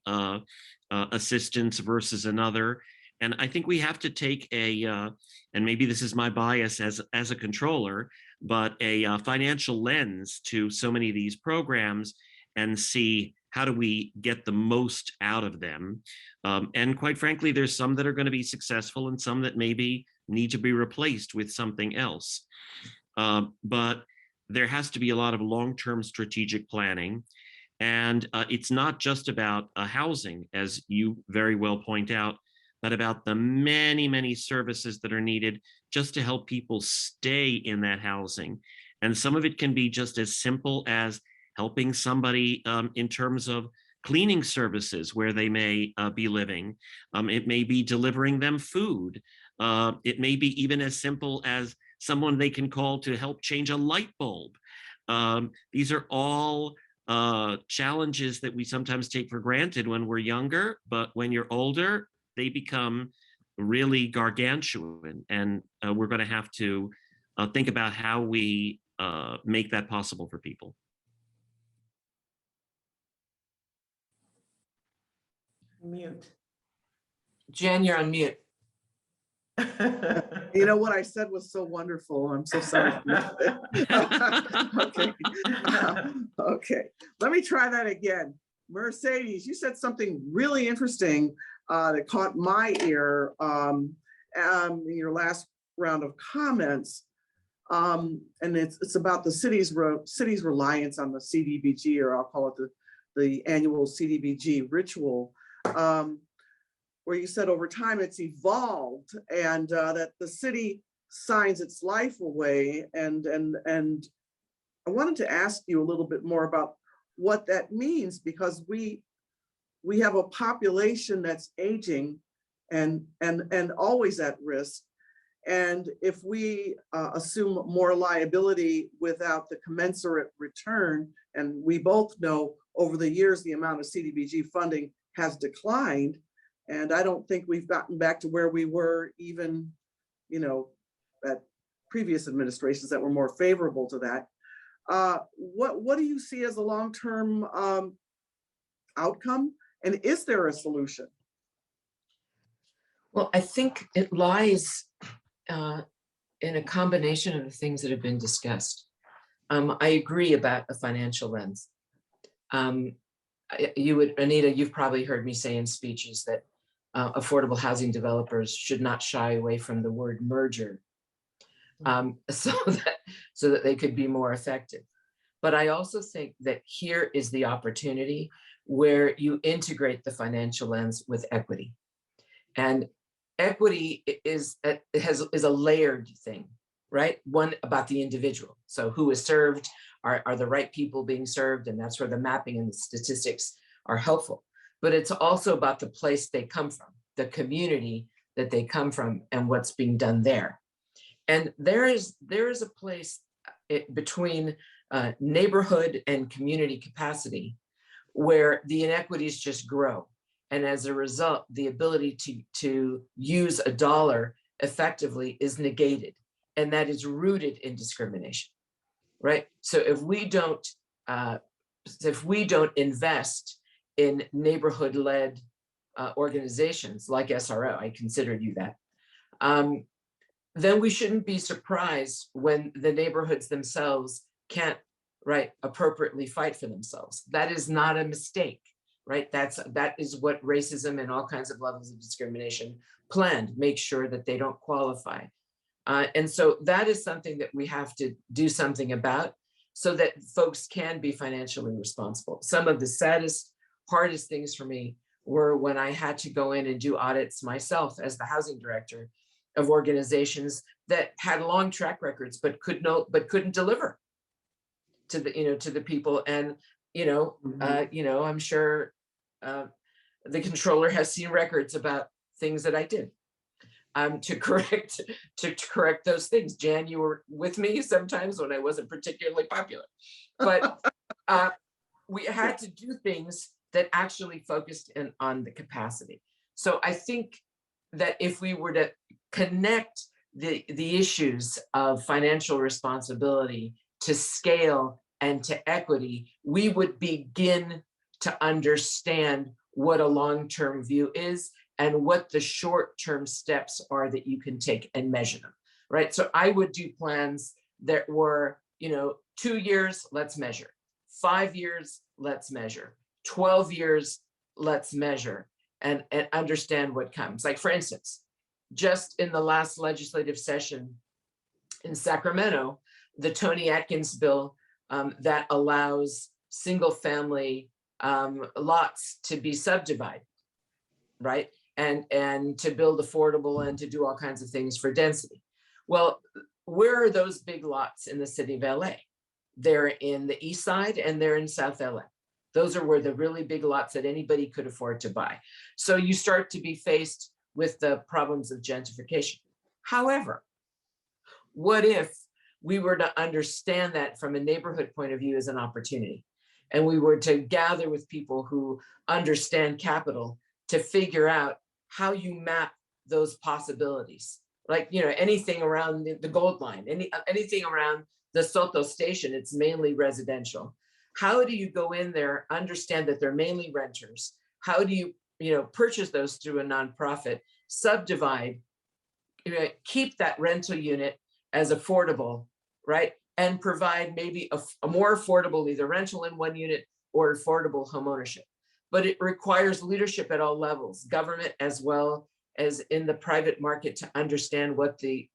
assistance versus another. And I think we have to take and maybe this is my bias as a controller, but a financial lens to so many of these programs and see how do we get the most out of them. And quite frankly, there's some that are going to be successful and some that maybe need to be replaced with something else. But there has to be a lot of long-term strategic planning. And it's not just about housing, as you very well point out, but about the many, many services that are needed just to help people stay in that housing. And some of it can be just as simple as helping somebody in terms of cleaning services where they may be living. It may be delivering them food. It may be even as simple as someone they can call to help change a light bulb. These are all challenges that we sometimes take for granted when we're younger, but when you're older, they become really gargantuan. And we're going to have to think about how we make that possible for people. Mute. Jen, you're on mute. You know what I said was so wonderful. I'm so sorry. Okay. Okay. Let me try that again. Mercedes, you said something really interesting that caught my ear in your last round of comments. And it's about the city's reliance on the CDBG, or I'll call it the annual CDBG ritual, where you said over time it's evolved and that the city signs its life away. And I wanted to ask you a little bit more about what that means, because we have a population that's aging and always at risk. And if we assume more liability without the commensurate return, and we both know over the years the amount of CDBG funding has declined, and I don't think we've gotten back to where we were even, at previous administrations that were more favorable to that. What do you see as a long-term outcome? And is there a solution? Well, I think it lies in a combination of the things that have been discussed. I agree about a financial lens. Anita, you've probably heard me say in speeches that affordable housing developers should not shy away from the word merger, so that they could be more effective. But I also think that here is the opportunity where you integrate the financial lens with equity. And equity is a layered thing, right? One about the individual. So who is served, are the right people being served? And that's where the mapping and the statistics are helpful. But it's also about the place they come from, the community that they come from, and what's being done there. And there is a place between neighborhood and community capacity where the inequities just grow. And as a result, the ability to use a dollar effectively is negated. And that is rooted in discrimination, right? So if we don't invest in neighborhood-led organizations like SRO, I considered you that, then we shouldn't be surprised when the neighborhoods themselves can't, appropriately fight for themselves. That is not a mistake, right? That is what racism and all kinds of levels of discrimination planned, make sure that they don't qualify. And so that is something that we have to do something about so that folks can be financially responsible. Some of the saddest, hardest things for me were when I had to go in and do audits myself as the housing director of organizations that had long track records but couldn't deliver to the people. And I'm sure the controller has seen records about things that I did to correct those things. Jan, you were with me sometimes when I wasn't particularly popular, but we had to do things that actually focused on the capacity. So I think that if we were to connect the issues of financial responsibility to scale and to equity, we would begin to understand what a long-term view is and what the short-term steps are that you can take and measure them, right? So I would do plans that were, 2 years, let's measure. 5 years, let's measure. 12 years, let's measure and understand what comes. Like, for instance, just in the last legislative session in Sacramento, the Tony Atkins bill that allows single-family lots to be subdivided, right? And to build affordable and to do all kinds of things for density. Well, where are those big lots in the city of LA? They're in the East Side and they're in South LA. Those are where the really big lots that anybody could afford to buy. So you start to be faced with the problems of gentrification. However, what if we were to understand that from a neighborhood point of view as an opportunity, and we were to gather with people who understand capital to figure out how you map those possibilities? Like, anything around the Gold Line, anything around the Soto Station, it's mainly residential. How do you go in there, understand that they're mainly renters? How do you, purchase those through a nonprofit, subdivide, keep that rental unit as affordable, right? And provide maybe a more affordable either rental in one unit or affordable homeownership. But it requires leadership at all levels, government as well as in the private market, to understand what the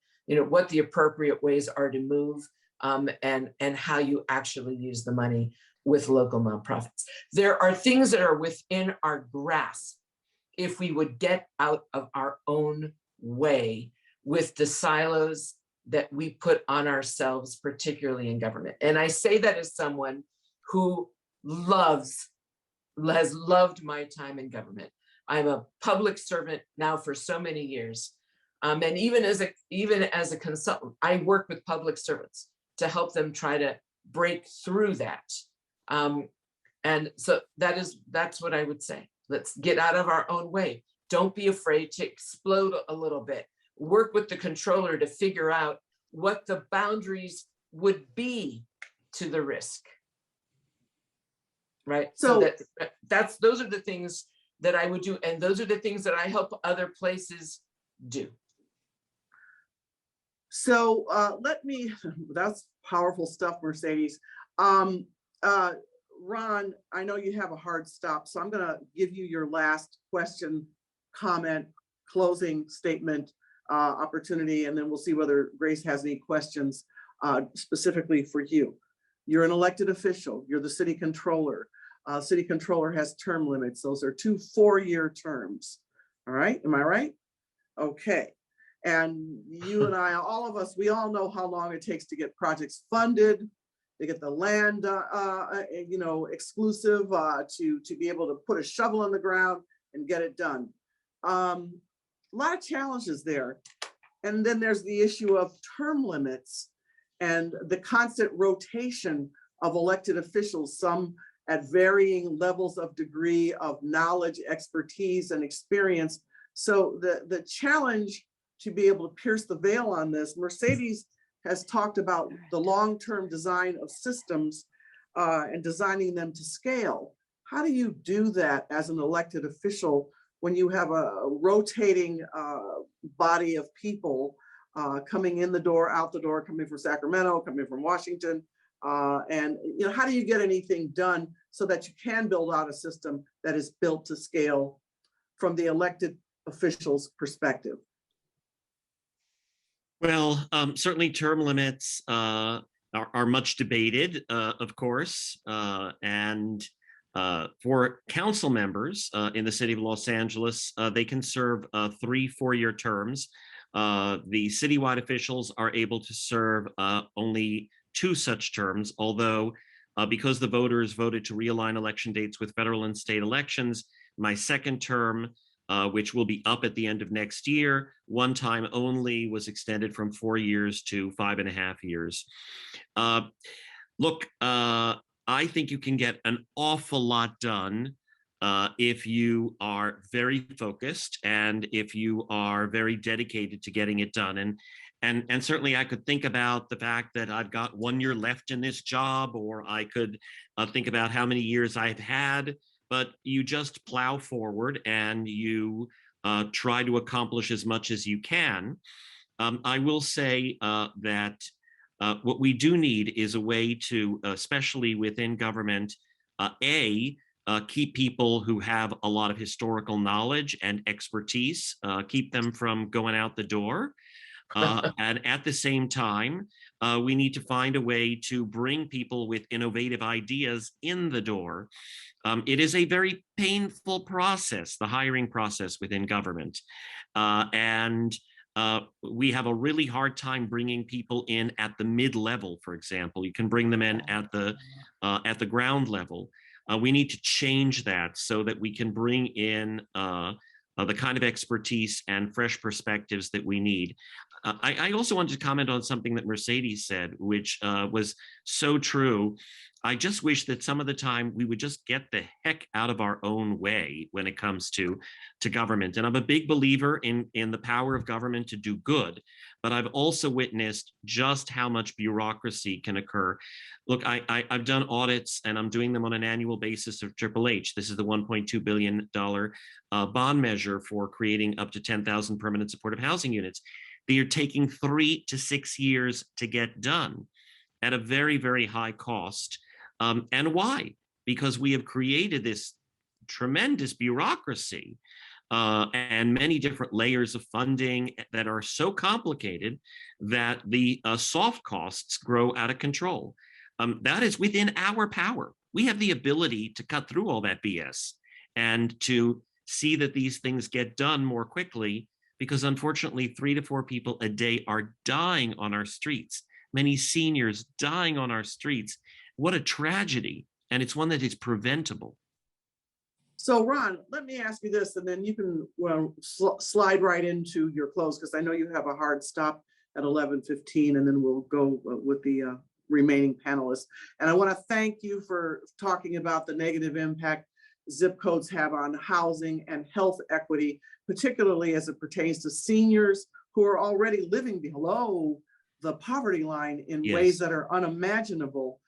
appropriate ways are to move and how you actually use the money with local nonprofits. There are things that are within our grasp if we would get out of our own way with the silos that we put on ourselves, particularly in government. And I say that as someone who has loved my time in government. I'm a public servant now for so many years. And even as a consultant, I work with public servants to help them try to break through that. And so that's what I would say. Let's get out of our own way. Don't be afraid to explode a little bit. Work with the controller to figure out what the boundaries would be to the risk. Right? So those are the things that I would do. And those are the things that I help other places do. So that's powerful stuff, Mercedes. Ron, I know you have a hard stop, so I'm gonna give you your last question, comment, closing statement opportunity, and then we'll see whether Grace has any questions specifically for you. You're an elected official, you're the city controller. City controller has term limits. Those are 2 4-year terms. All right, am I right? Okay. And you and I, all of us, we all know how long it takes to get projects funded, to get the land, exclusive, to be able to put a shovel in the ground and get it done. A lot of challenges there. And then there's the issue of term limits and the constant rotation of elected officials, some at varying levels of degree of knowledge, expertise, and experience. So the challenge to be able to pierce the veil on this, Mercedes has talked about the long-term design of systems and designing them to scale. How do you do that as an elected official when you have a rotating body of people coming in the door, out the door, coming from Sacramento, coming from Washington? And how do you get anything done so that you can build out a system that is built to scale from the elected official's perspective? Well, certainly term limits are much debated, of course, and for council members in the city of Los Angeles, they can serve 3 4-year terms. The citywide officials are able to serve only 2 such terms, although because the voters voted to realign election dates with federal and state elections, my second term, which will be up at the end of next year, 1 time only, was extended from 4 years to 5.5 years. Look, I think you can get an awful lot done if you are very focused and if you are very dedicated to getting it done. And certainly I could think about the fact that I've got 1 year left in this job, or I could think about how many years I've had, but you just plow forward and you try to accomplish as much as you can. I will say that what we do need is a way to, especially within government, keep people who have a lot of historical knowledge and expertise, keep them from going out the door. And at the same time, we need to find a way to bring people with innovative ideas in the door. It is a very painful process, the hiring process within government. And we have a really hard time bringing people in at the mid-level, for example. You can bring them in at the ground level. We need to change that so that we can bring in the kind of expertise and fresh perspectives that we need. I also wanted to comment on something that Mercedes said, which was so true. I just wish that some of the time we would just get the heck out of our own way when it comes to government. And I'm a big believer in the power of government to do good, but I've also witnessed just how much bureaucracy can occur. Look, I've done audits and I'm doing them on an annual basis of Triple H. This is the $1.2 billion bond measure for creating up to 10,000 permanent supportive housing units. They are taking 3 to 6 years to get done at a very, very high cost. And why? Because we have created this tremendous bureaucracy and many different layers of funding that are so complicated that the soft costs grow out of control. That is within our power. we have the ability to cut through all that BS and to see that these things get done more quickly, because unfortunately 3 to 4 people a day are dying on our streets, many seniors dying on our streets. What a tragedy. And it's one that is preventable. So Ron, let me ask you this, and then you can slide right into your close, because I know you have a hard stop at 11:15, and then we'll go with the remaining panelists. And I want to thank you for talking about the negative impact zip codes have on housing and health equity, particularly as it pertains to seniors who are already living below the poverty line in ways that are unimaginable.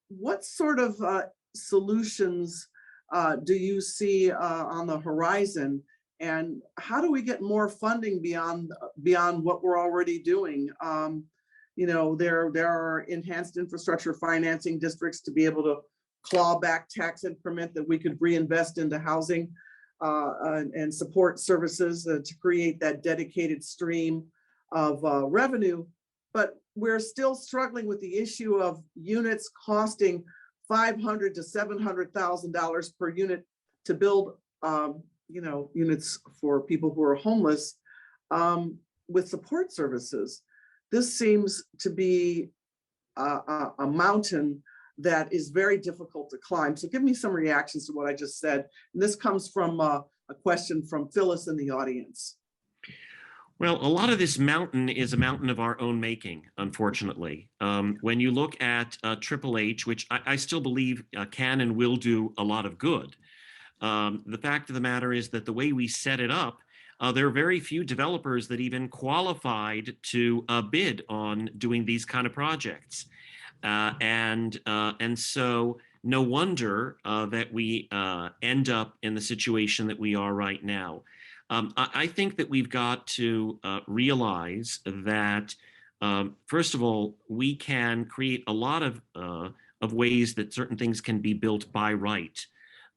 What sort of solutions do you see on the horizon, and how do we get more funding beyond what we're already doing? There are enhanced infrastructure financing districts to be able to claw back tax increment that we could reinvest into housing and support services to create that dedicated stream of revenue. But we're still struggling with the issue of units costing $500,000 to $700,000 per unit to build, units for people who are homeless with support services. This seems to be a mountain that is very difficult to climb. So give me some reactions to what I just said. And this comes from a question from Phyllis in the audience. Well, a lot of this mountain is a mountain of our own making, unfortunately. When you look at Triple H, which I still believe can and will do a lot of good, the fact of the matter is that the way we set it up, there are very few developers that even qualified to bid on doing these kind of projects. And so no wonder that we end up in the situation that we are right now. I think that we've got to realize that, first of all, we can create a lot of ways that certain things can be built by right,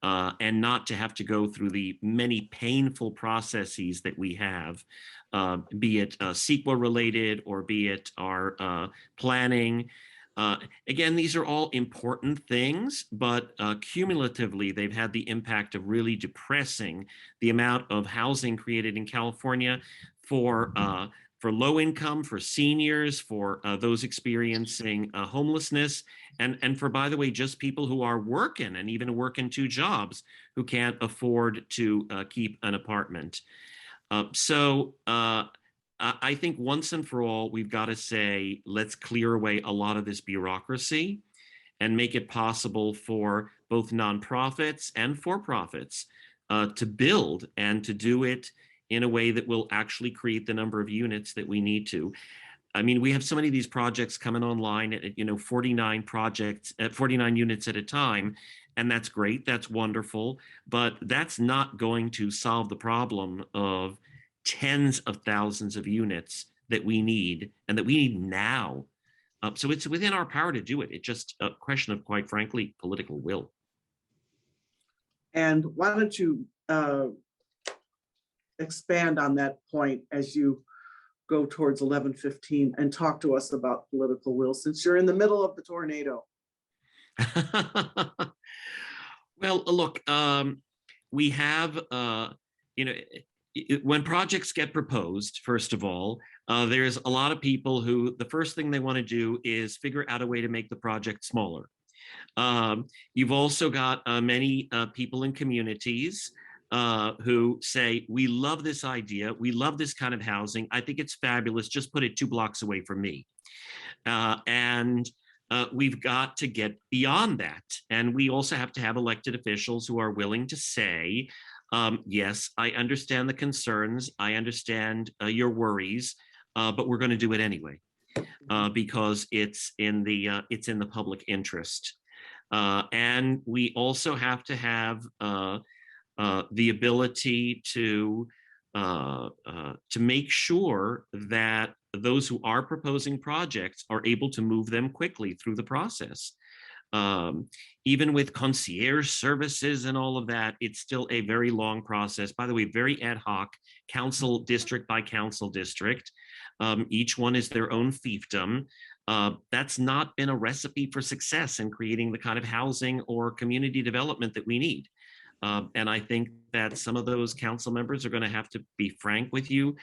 and not to have to go through the many painful processes that we have, be it CEQA related or be it our planning. Again, these are all important things, but cumulatively, they've had the impact of really depressing the amount of housing created in California for low income, for seniors, for those experiencing homelessness, and for, by the way, just people who are working and even working 2 jobs who can't afford to keep an apartment. I think once and for all, we've got to say, let's clear away a lot of this bureaucracy and make it possible for both nonprofits and for-profits to build and to do it in a way that will actually create the number of units that we need to. I mean, we have so many of these projects coming online at 49 projects at 49 units at a time, and that's great, that's wonderful, but that's not going to solve the problem of tens of thousands of units that we need and that we need now. So it's within our power to do it. It's just a question of, quite frankly, political will. And why don't you expand on that point as you go towards 11:15 and talk to us about political will, since you're in the middle of the tornado. Well, look, we have, when projects get proposed, first of all, there's a lot of people who the first thing they want to do is figure out a way to make the project smaller. You've also got many people in communities who say, we love this idea, we love this kind of housing, I think it's fabulous, just put it 2 blocks away from me. We've got to get beyond that. And we also have to have elected officials who are willing to say, yes, I understand the concerns, I understand your worries, but we're going to do it anyway, because it's in the public interest. And we also have to have the ability to make sure that those who are proposing projects are able to move them quickly through the process. Even with concierge services and all of that, it's still a very long process. By the way, very ad hoc, council district by council district. Each one is their own fiefdom. that's not been a recipe for success in creating the kind of housing or community development that we need. And I think that some of those council members are going to have to be frank with you,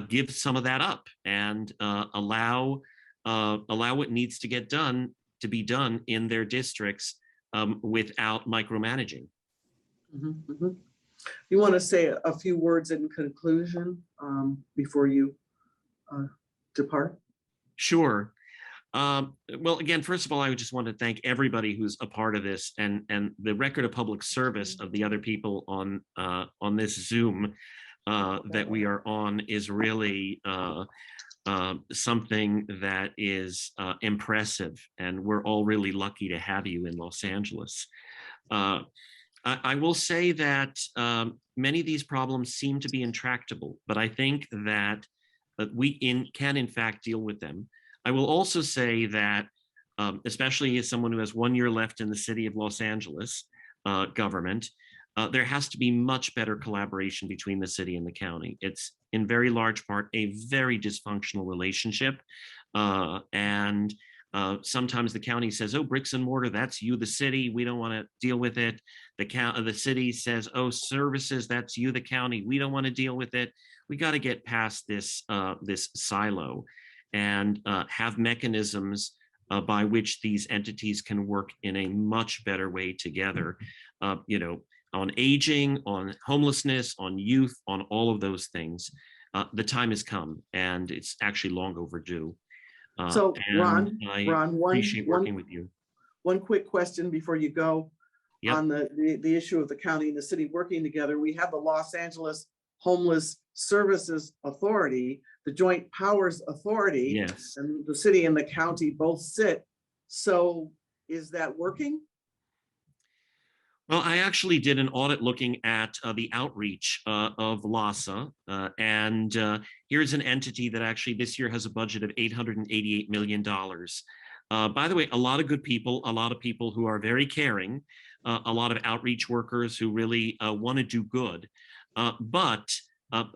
give some of that up and allow what needs to get done to be done in their districts without micromanaging. Mhm, mhm. You want to say a few words in conclusion before you depart? Sure. Well, again, first of all, I just want to thank everybody who's a part of this, and the record of public service of the other people on this Zoom that we are on is really something that is impressive, and we're all really lucky to have you in Los Angeles. I will say that many of these problems seem to be intractable, but I think that we can in fact deal with them. I will also say that, especially as someone who has 1 year left in the city of Los Angeles government, there has to be much better collaboration between the city and the county. It's in very large part a very dysfunctional relationship. And sometimes the county says, oh, bricks and mortar, that's you, the city, we don't want to deal with it. The city says, oh, services, that's you, the county, we don't want to deal with it. We got to get past this, this silo and have mechanisms by which these entities can work in a much better way together, you know, on aging, on homelessness, on youth, on all of those things. The time has come, and it's actually long overdue. So Ron, I Ron, appreciate working with you. one quick question before you go. Yep. On the issue of the county and the city working together. We have the Los Angeles Homeless Services Authority, the Joint Powers Authority. Yes. And the city and the county both sit. So is that working? Well, I actually did an audit looking at the outreach of LAAAC, and here's an entity that actually this year has a budget of $888 million. By the way, a lot of good people, a lot of people who are very caring, a lot of outreach workers who really want to do good. But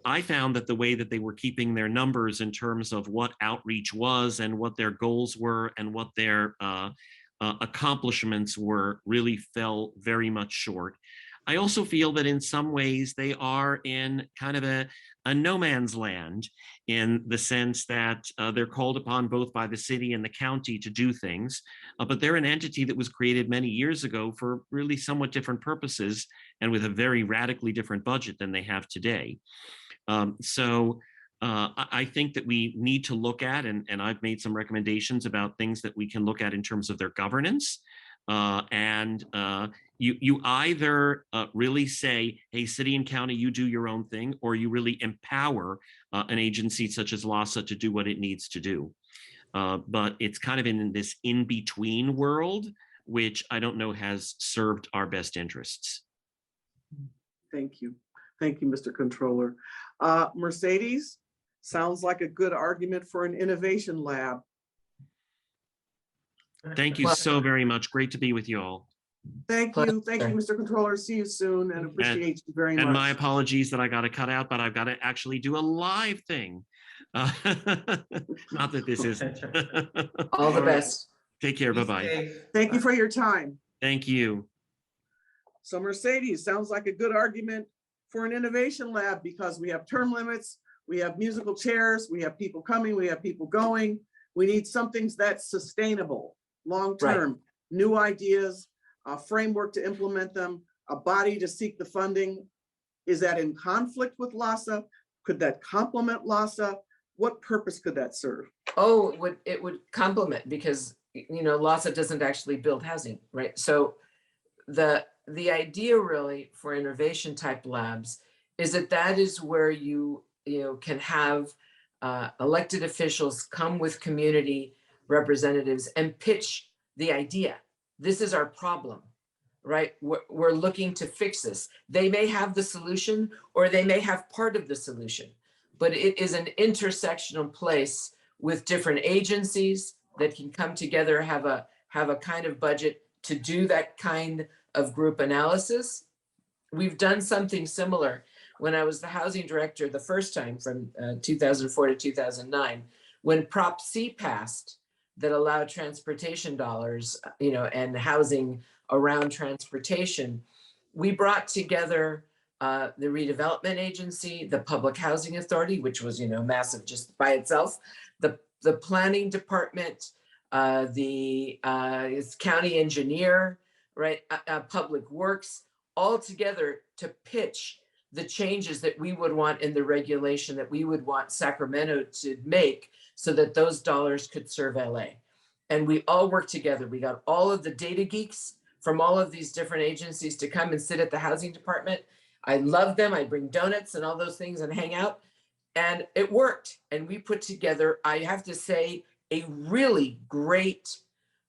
I found that the way that they were keeping their numbers in terms of what outreach was and what their goals were and what their accomplishments were really fell very much short. I also feel that in some ways they are in kind of a no man's land, in the sense that they're called upon both by the city and the county to do things, but they're an entity that was created many years ago for really somewhat different purposes and with a very radically different budget than they have today. So I think that we need to look at, and I've made some recommendations about things that we can look at in terms of their governance. You either really say, hey, city and county, you do your own thing, or you really empower an agency such as LAAAC to do what it needs to do. But it's kind of in this in-between world, which I don't know has served our best interests. Thank you. Thank you, Mr. Controller. Mercedes, sounds like a good argument for an innovation lab. Thank you so very much. Great to be with you all. Thank you. Thank you, Mr. Controller. See you soon and appreciate you very much. And my apologies that I got to cut out, but I've got to actually do a live thing. Not that this isn't. All the best. Take care. Bye-bye. Thank you for your time. Thank you. So Mercedes, sounds like a good argument for an innovation lab because we have term limits, we have musical chairs, we have people coming, we have people going. We need something that's sustainable, long-term, new ideas, a framework to implement them, a body to seek the funding. Is that in conflict with LAAAC? Could that complement LAAAC? What purpose could that serve? Oh, it would complement, because, you know, LAAAC doesn't actually build housing, right? So the idea really for innovation type labs is that is where you can have elected officials come with community representatives and pitch the idea. This is our problem, right? We're looking to fix this. They may have the solution or they may have part of the solution, but it is an intersectional place with different agencies that can come together, have a kind of budget to do that kind of group analysis. We've done something similar when I was the housing director the first time from 2004 to 2009. When Prop C passed, that allow transportation dollars, and housing around transportation, we brought together the redevelopment agency, the public housing authority, which was, massive just by itself, the planning department, the county engineer, right, public works, all together to pitch the changes that we would want in the regulation that we would want Sacramento to make so that those dollars could serve LA. And we all worked together. We got all of the data geeks from all of these different agencies to come and sit at the housing department. I love them. I bring donuts and all those things and hang out. And it worked. And we put together, I have to say, a really great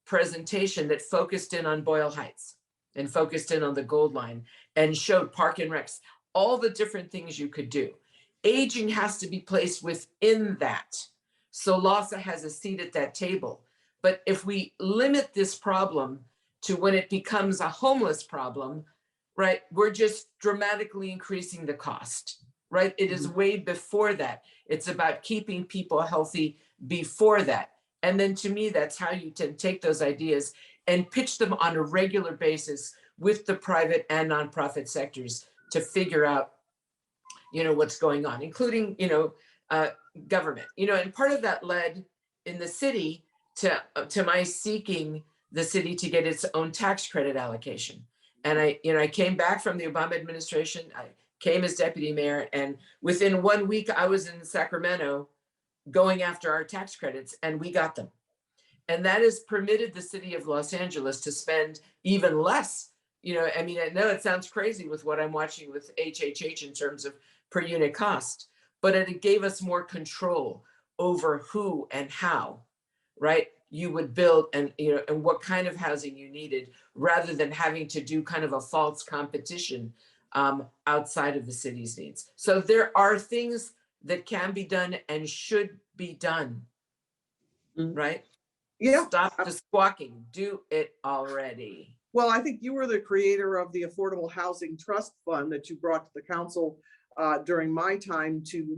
presentation that focused in on Boyle Heights and focused in on the Gold Line and showed park and recs, all the different things you could do. Aging has to be placed within that. So LAAAC has a seat at that table. But if we limit this problem to when it becomes a homeless problem, right, we're just dramatically increasing the cost, right? It is way before that. It's about keeping people healthy before that. And then to me, that's how you take those ideas and pitch them on a regular basis with the private and nonprofit sectors to figure out, what's going on, including, government, and part of that led in the city to my seeking the city to get its own tax credit allocation. And I came back from the Obama administration. I came as deputy mayor, and within 1 week I was in Sacramento going after our tax credits, and we got them. And that has permitted the city of Los Angeles to spend even less. I know it sounds crazy with what I'm watching with HHH in terms of per unit cost, but it gave us more control over who and how, right, you would build and what kind of housing you needed, rather than having to do kind of a false competition outside of the city's needs. So there are things that can be done and should be done, right? Yeah. Stop the squawking, do it already. Well, I think you were the creator of the Affordable Housing Trust Fund that you brought to the council during my time to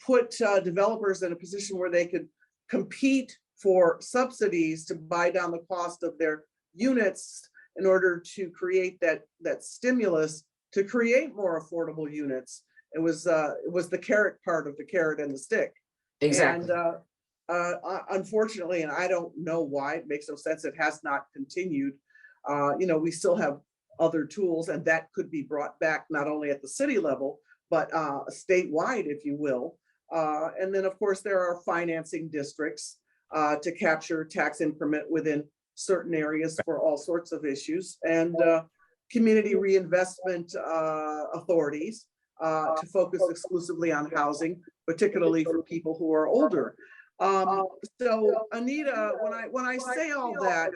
put developers in a position where they could compete for subsidies to buy down the cost of their units in order to create that stimulus to create more affordable units. It was the carrot part of the carrot and the stick. Exactly. And unfortunately, and I don't know why, it makes no sense, it has not continued. We still have other tools, and that could be brought back not only at the city level, but statewide, if you will. And then, of course, there are financing districts to capture tax increment within certain areas for all sorts of issues, and community reinvestment authorities to focus exclusively on housing, particularly for people who are older. So Anita, when I say all that,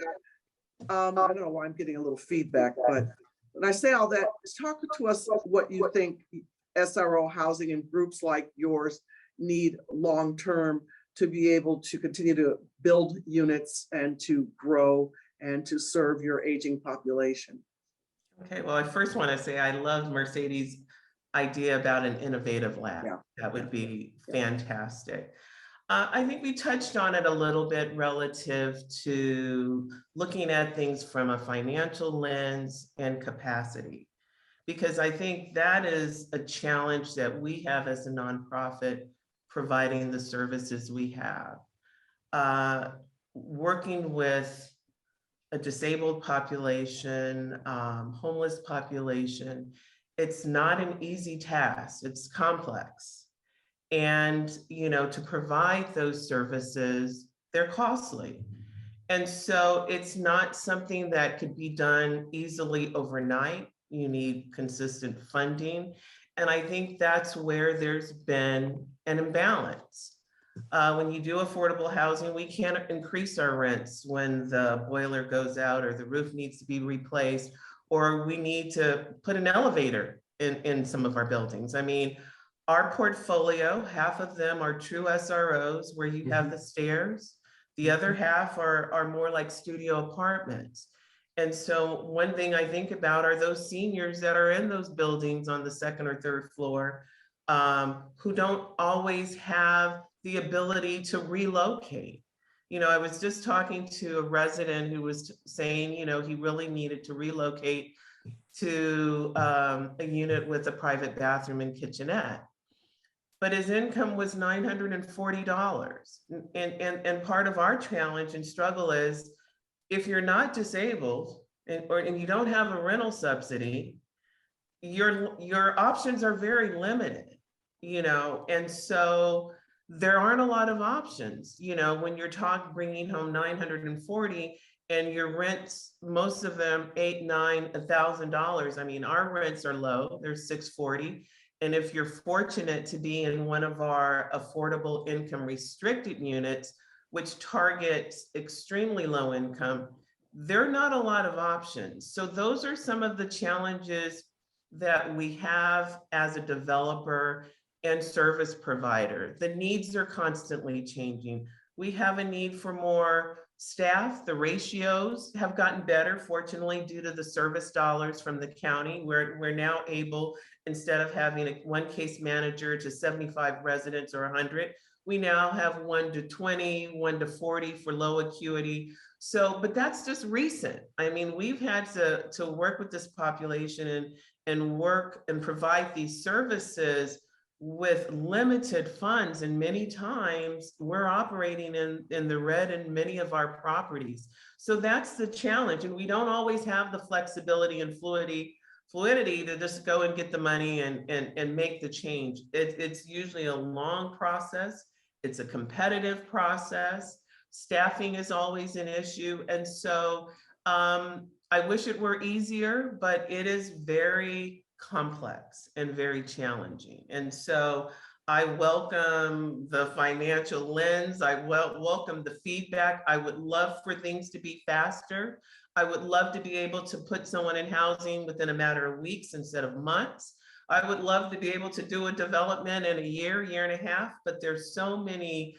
I don't know why I'm getting a little feedback, but when I say all that, talk to us what you think SRO housing and groups like yours need long-term to be able to continue to build units and to grow and to serve your aging population. Okay, well, I first want to say I love Mercedes' idea about an innovative lab. Yeah. That would be fantastic. I think we touched on it a little bit relative to looking at things from a financial lens and capacity, because I think that is a challenge that we have as a nonprofit providing the services we have. Working with a disabled population, homeless population, it's not an easy task, it's complex. And, to provide those services, they're costly. And so it's not something that could be done easily overnight. You need consistent funding. And I think that's where there's been an imbalance. When you do affordable housing, we can't increase our rents when the boiler goes out or the roof needs to be replaced, or we need to put an elevator in some of our buildings. I mean, our portfolio, half of them are true SROs where you have the stairs. The other half are more like studio apartments. And so one thing I think about are those seniors that are in those buildings on the second or third floor who don't always have the ability to relocate. I was just talking to a resident who was saying, he really needed to relocate to a unit with a private bathroom and kitchenette. But his income was $940. And part of our challenge and struggle is if you're not disabled and you don't have a rental subsidy, your options are very limited, and so there aren't a lot of options, when you're bringing home 940 and your rents, most of them $8, $9, $1,000. I mean, our rents are low, they're $640. And if you're fortunate to be in one of our affordable income restricted units, which targets extremely low income, there are not a lot of options. So those are some of the challenges that we have as a developer and service provider. The needs are constantly changing. We have a need for more staff. The ratios have gotten better, fortunately, due to the service dollars from the county. We're now able, instead of having one case manager to 75 residents or 100, we now have 1 to 20, 1 to 40 for low acuity. So, but that's just recent. I mean, we've had to work with this population and work and provide these services with limited funds. And many times we're operating in the red in many of our properties. So that's the challenge. And we don't always have the flexibility and fluidity to just go and get the money and make the change. It's usually a long process. It's a competitive process. Staffing is always an issue. And so I wish it were easier, but it is very complex and very challenging. And so I welcome the financial lens. I welcome the feedback. I would love for things to be faster. I would love to be able to put someone in housing within a matter of weeks instead of months. I would love to be able to do a development in a year and a half, but there's so many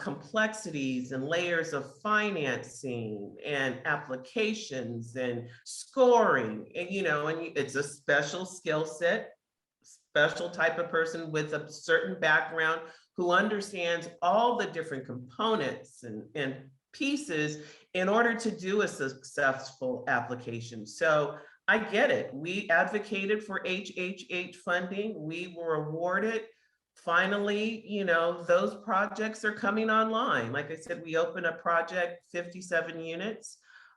complexities and layers of financing and applications and scoring, and it's a special skill set, special type of person with a certain background who understands all the different components and pieces in order to do a successful application. So I get it. We advocated for HHH funding. We were awarded. Finally, those projects are coming online. Like I said, we opened a project, 57 units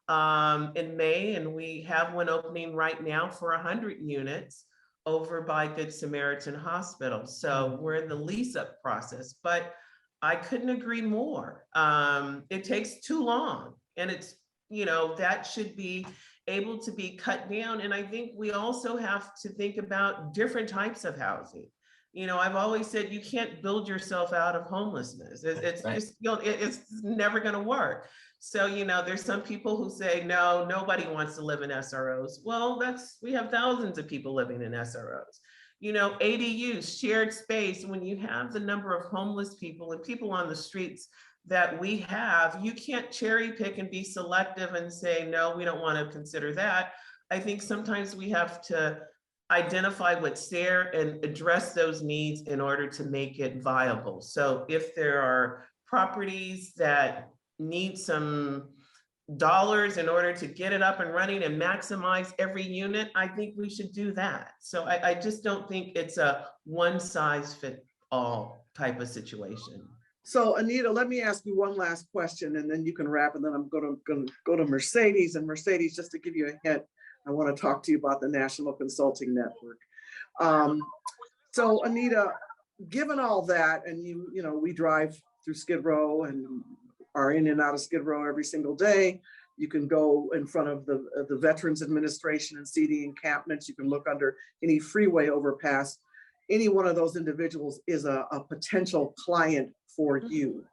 in May, and we have one opening right now for 100 units over by Good Samaritan Hospital. So we're in the lease up process, but I couldn't agree more. It takes too long, and it's, that should be able to be cut down. And I think we also have to think about different types of housing. I've always said you can't build yourself out of homelessness. It's right. Just, it's never going to work. So, there's some people who say, no, nobody wants to live in SROs. Well, we have thousands of people living in SROs. ADUs, shared space, when you have the number of homeless people and people on the streets that we have, you can't cherry pick and be selective and say, no, we don't want to consider that. I think sometimes we have to identify what's there and address those needs in order to make it viable. So if there are properties that need some dollars in order to get it up and running and maximize every unit, I think we should do that. So I just don't think it's a one size fit all type of situation. So Anita, let me ask you one last question and then you can wrap, and then I'm going to go to Mercedes. And Mercedes, just to give you a hint, I want to talk to you about the National Consulting Network. So Anita, given all that, and we drive through Skid Row and are in and out of Skid Row every single day. You can go in front of the Veterans Administration and see the encampments. You can look under any freeway overpass. Any one of those individuals is a potential client for you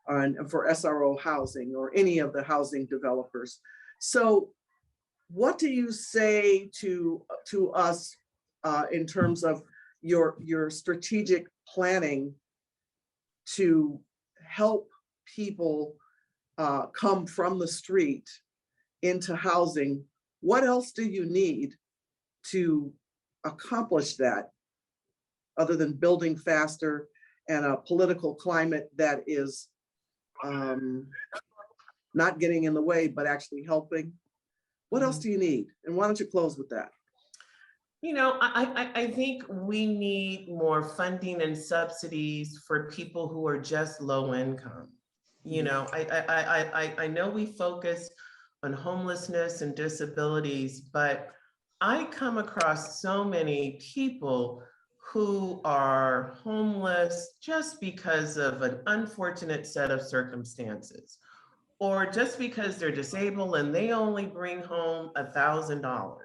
and for SRO housing or any of the housing developers. So what do you say to us in terms of your strategic planning to help people come from the street into housing? What else do you need to accomplish that other than building faster and a political climate that is not getting in the way, but actually helping. What else do you need? And why don't you close with that? You know, I think we need more funding and subsidies for people who are just low income. You know, I know we focus on homelessness and disabilities, but I come across so many people who are homeless just because of an unfortunate set of circumstances, or just because they're disabled and they only bring home $1,000.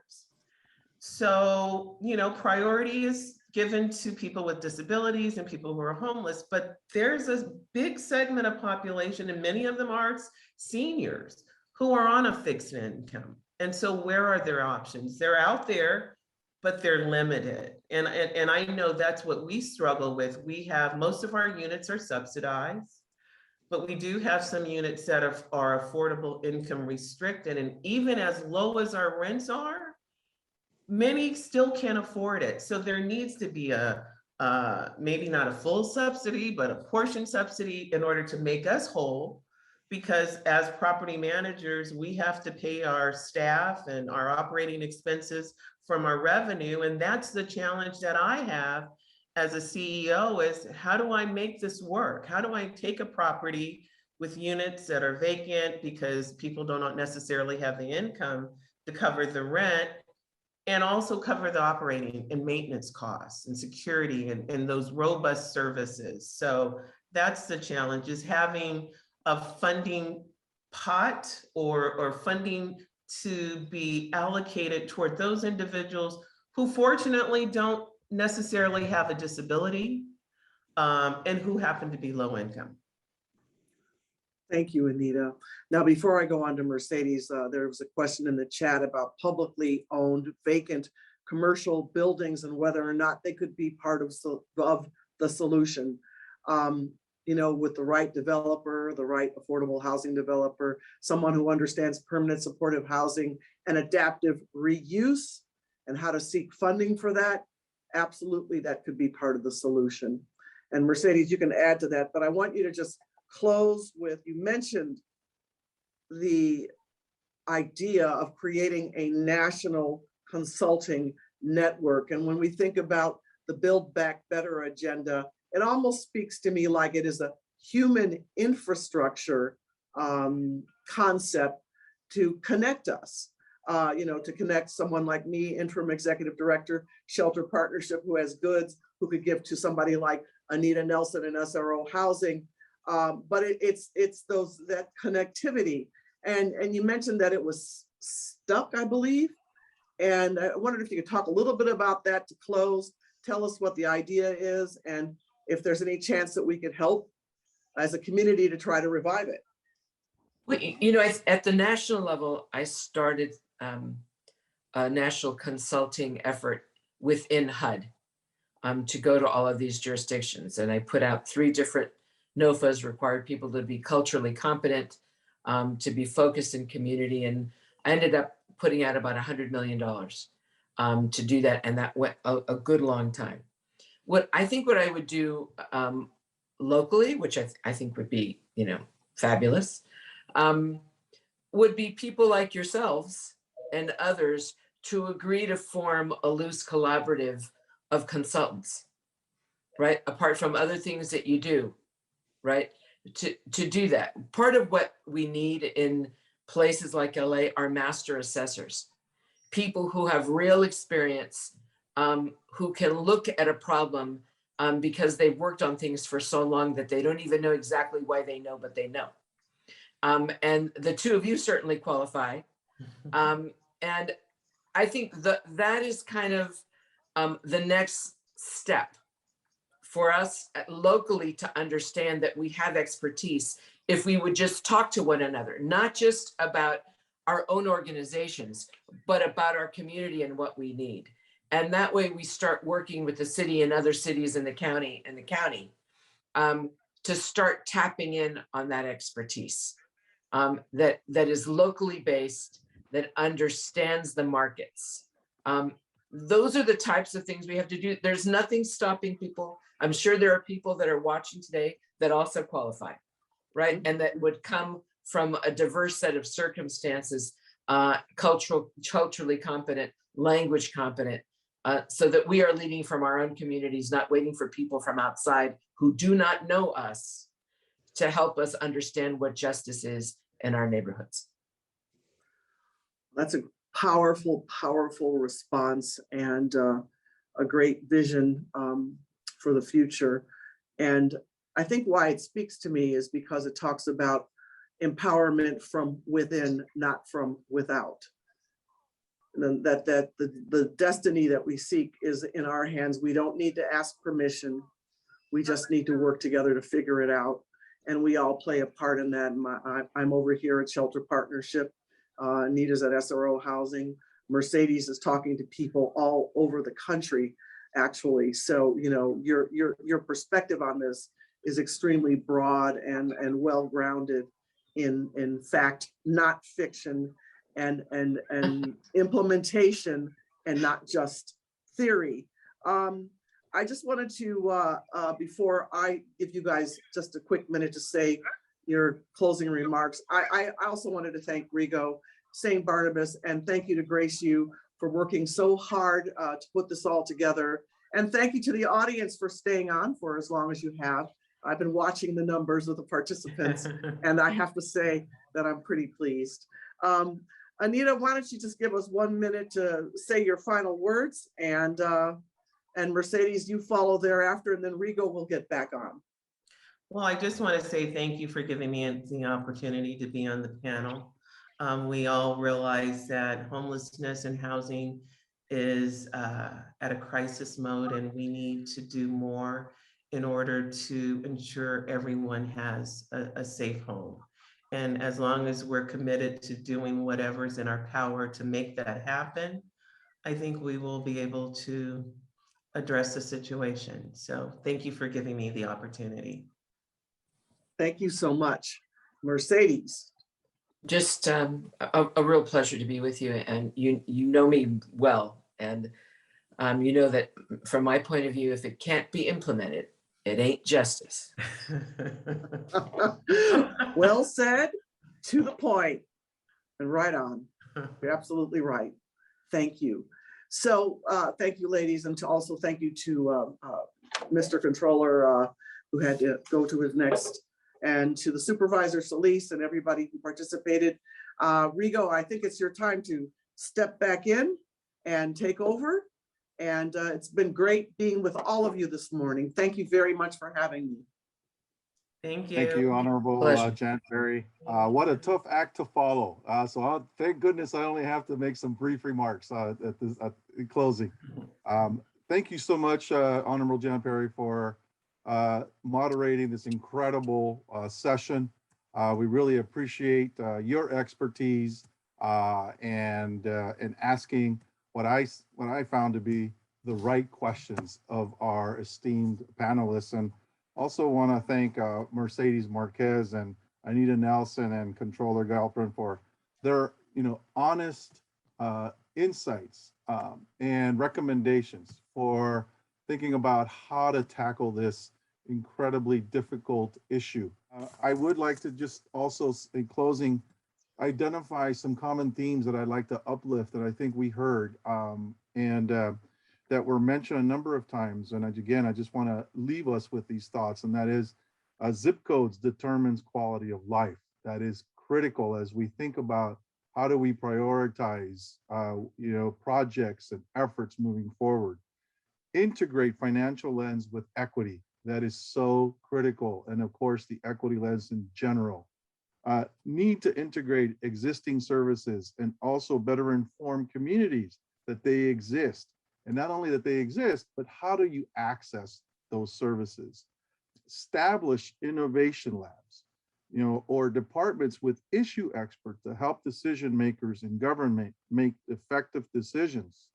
So, you know, priority is given to people with disabilities and people who are homeless, but there's a big segment of population, and many of them are seniors who are on a fixed income. And so where are their options? They're out there, but they're limited. And I know that's what we struggle with. We have, most of our units are subsidized, but we do have some units that are affordable income restricted. And even as low as our rents are, many still can't afford it. So there needs to be a, maybe not a full subsidy, but a portion subsidy in order to make us whole. Because as property managers, we have to pay our staff and our operating expenses from our revenue. And that's the challenge that I have as a CEO, is how do I make this work? How do I take a property with units that are vacant because people do not necessarily have the income to cover the rent, and also cover the operating and maintenance costs and security and those robust services? So that's the challenge, is having a funding pot or funding to be allocated toward those individuals who fortunately don't necessarily have a disability, and who happen to be low income. Thank you, Anita. Now, before I go on to Mercedes, there was a question in the chat about publicly owned vacant commercial buildings and whether or not they could be part of the solution. You know, with the right developer, the right affordable housing developer, someone who understands permanent supportive housing and adaptive reuse and how to seek funding for that, absolutely that could be part of the solution. And Mercedes, you can add to that, but I want you to just close with, you mentioned the idea of creating a national consulting network. And when we think about the Build Back Better agenda, it almost speaks to me like it is a human infrastructure concept to connect us, you know, to connect someone like me, interim executive director, Shelter Partnership, who has goods, who could give to somebody like Anita Nelson and SRO Housing. But it's that connectivity. And you mentioned that it was stuck, I believe. And I wondered if you could talk a little bit about that to close, tell us what the idea is, and if there's any chance that we could help as a community to try to revive it. Well, you know, at the national level, I started a national consulting effort within HUD to go to all of these jurisdictions. And I put out 3 different NOFAs, required people to be culturally competent, to be focused in community. And I ended up putting out about $100 million to do that. And that went a good long time. What I would do locally, which I think would be, you know, fabulous, would be people like yourselves and others to agree to form a loose collaborative of consultants, right? Apart from other things that you do, right? To do that. Part of what we need in places like LA are master assessors, people who have real experience, who can look at a problem because they've worked on things for so long that they don't even know exactly why they know, but they know. And the 2 of you certainly qualify. And I think that is kind of the next step for us locally to understand that we have expertise if we would just talk to one another, not just about our own organizations, but about our community and what we need. And that way we start working with the city and other cities in the county to start tapping in on that expertise that is locally based, that understands the markets. Those are the types of things we have to do. There's nothing stopping people. I'm sure there are people that are watching today that also qualify. right? And that would come from a diverse set of circumstances, culturally competent, language competent, so that we are leading from our own communities, not waiting for people from outside who do not know us to help us understand what justice is in our neighborhoods. That's a powerful, powerful response and a great vision for the future. And I think why it speaks to me is because it talks about empowerment from within, not from without. And then that the destiny that we seek is in our hands. We don't need to ask permission. We just need to work together to figure it out. And we all play a part in that. I'm over here at Shelter Partnership. Anita's at SRO Housing. Mercedes is talking to people all over the country, actually. So, you know, your perspective on this is extremely broad and well-grounded in fact, not fiction, and implementation, and not just theory. I just wanted to, before I give you guys just a quick minute to say your closing remarks, I also wanted to thank Rigo, St. Barnabas, and thank you to Grace Yu for working so hard to put this all together. And thank you to the audience for staying on for as long as you have. I've been watching the numbers of the participants, and I have to say that I'm pretty pleased. Anita, why don't you just give us 1 minute to say your final words, and Mercedes, you follow thereafter, and then Rigo will get back on. Well, I just want to say thank you for giving me the opportunity to be on the panel. We all realize that homelessness and housing is at a crisis mode, and we need to do more in order to ensure everyone has a safe home. And as long as we're committed to doing whatever's in our power to make that happen, I think we will be able to address the situation. So thank you for giving me the opportunity. Thank you so much. Mercedes. Just a real pleasure to be with you, and you know me well, and you know that from my point of view, if it can't be implemented, it ain't justice. Well said, to the point, and right on. You're absolutely right. Thank you. So thank you, ladies, and also thank you to Mr. Controller who had to go to his next, and to the supervisor, Solis, and everybody who participated. Rigo, I think it's your time to step back in and take over. And it's been great being with all of you this morning. Thank you very much for having me. Thank you. Thank you, Honorable Jan Perry. What a tough act to follow. Thank goodness I only have to make some brief remarks in closing. Thank you so much, Honorable Jan Perry, for moderating this incredible session. We really appreciate your expertise and asking what I found to be the right questions of our esteemed panelists. And also want to thank Mercedes Marquez and Anita Nelson and Controller Galpin for their honest insights and recommendations for thinking about how to tackle this incredibly difficult issue. I would like to just also, in closing, identify some common themes that I'd like to uplift that I think we heard and that were mentioned a number of times. And again, I just want to leave us with these thoughts, and that is zip codes determines quality of life. That is critical as we think about how do we prioritize projects and efforts moving forward. Integrate financial lens with equity. That is so critical. And of course, the equity lens in general. Need to integrate existing services and also better inform communities that they exist. And not only that they exist, but how do you access those services? Establish innovation labs, or departments with issue experts to help decision makers in government make effective decisions.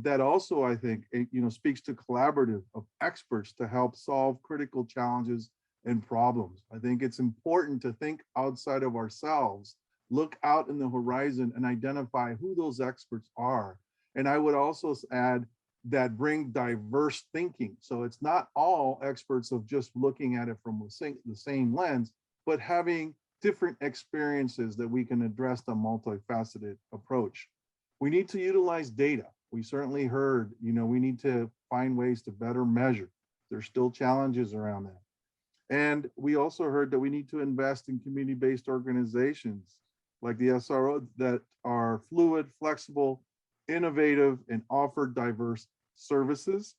That also, I think, speaks to collaborative of experts to help solve critical challenges and problems. I think it's important to think outside of ourselves, look out in the horizon and identify who those experts are. And I would also add that bring diverse thinking. So it's not all experts of just looking at it from the same lens, but having different experiences that we can address the multifaceted approach. We need to utilize data. We certainly heard, we need to find ways to better measure. There's still challenges around that. And we also heard that we need to invest in community-based organizations like the SRO that are fluid, flexible, innovative, and offer diverse services.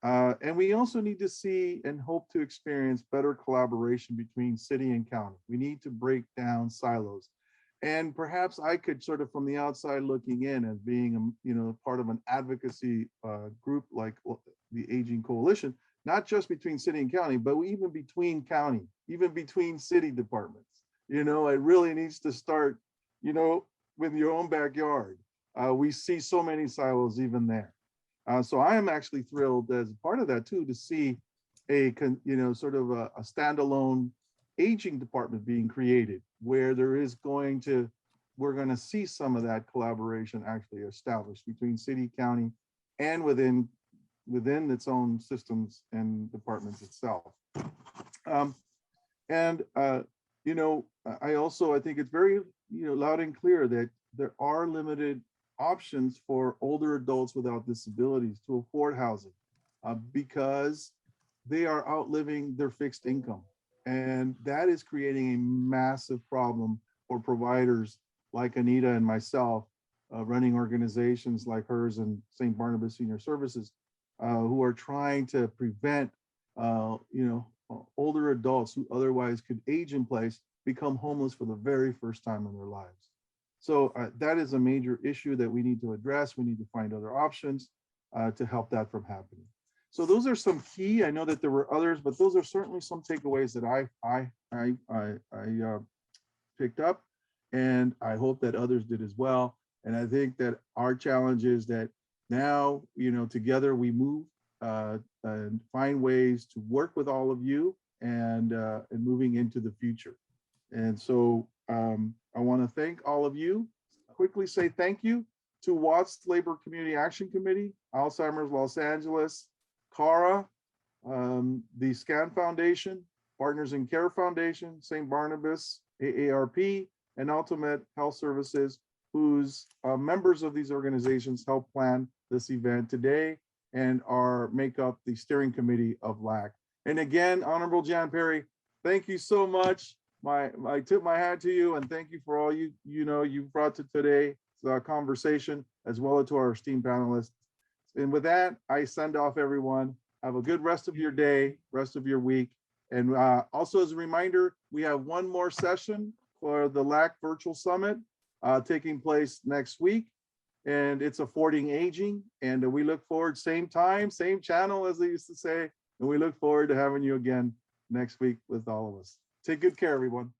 And we also need to see and hope to experience better collaboration between city and county. We need to break down silos. And perhaps I could sort of from the outside looking in as being, part of an advocacy group like the Aging Coalition, not just between city and county, but even between county, even between city departments. It really needs to start, with your own backyard. We see so many silos even there. So I am actually thrilled as part of that too, to see sort of a standalone aging department being created where we're going to see some of that collaboration actually established between city, county, and within its own systems and departments itself. I think it's very, loud and clear that there are limited options for older adults without disabilities to afford housing because they are outliving their fixed income. And that is creating a massive problem for providers like Anita and myself running organizations like hers and St. Barnabas Senior Services who are trying to prevent, older adults who otherwise could age in place become homeless for the very first time in their lives. So that is a major issue that we need to address. We need to find other options to help that from happening. So those are some key. I know that there were others, but those are certainly some takeaways that I picked up, and I hope that others did as well. And I think that our challenge is that now, together we move and find ways to work with all of you and moving into the future. And so I want to thank all of you. Quickly say thank you to Watts Labor Community Action Committee, Alzheimer's Los Angeles, CARA, the SCAN Foundation, Partners in Care Foundation, St. Barnabas, AARP, and Ultimate Health Services, whose members of these organizations help plan this event today and make up the steering committee of LAAAC. And again, Honorable Jan Perry, thank you so much. I tip my hat to you and thank you for all you've brought to today's conversation, as well as to our esteemed panelists. And with that, I send off everyone. Have a good rest of your day, rest of your week. And also as a reminder, we have one more session for the LAAAC Virtual Summit taking place next week. And it's Affording Aging. And we look forward, same time, same channel as they used to say. And we look forward to having you again next week with all of us. Take good care, everyone.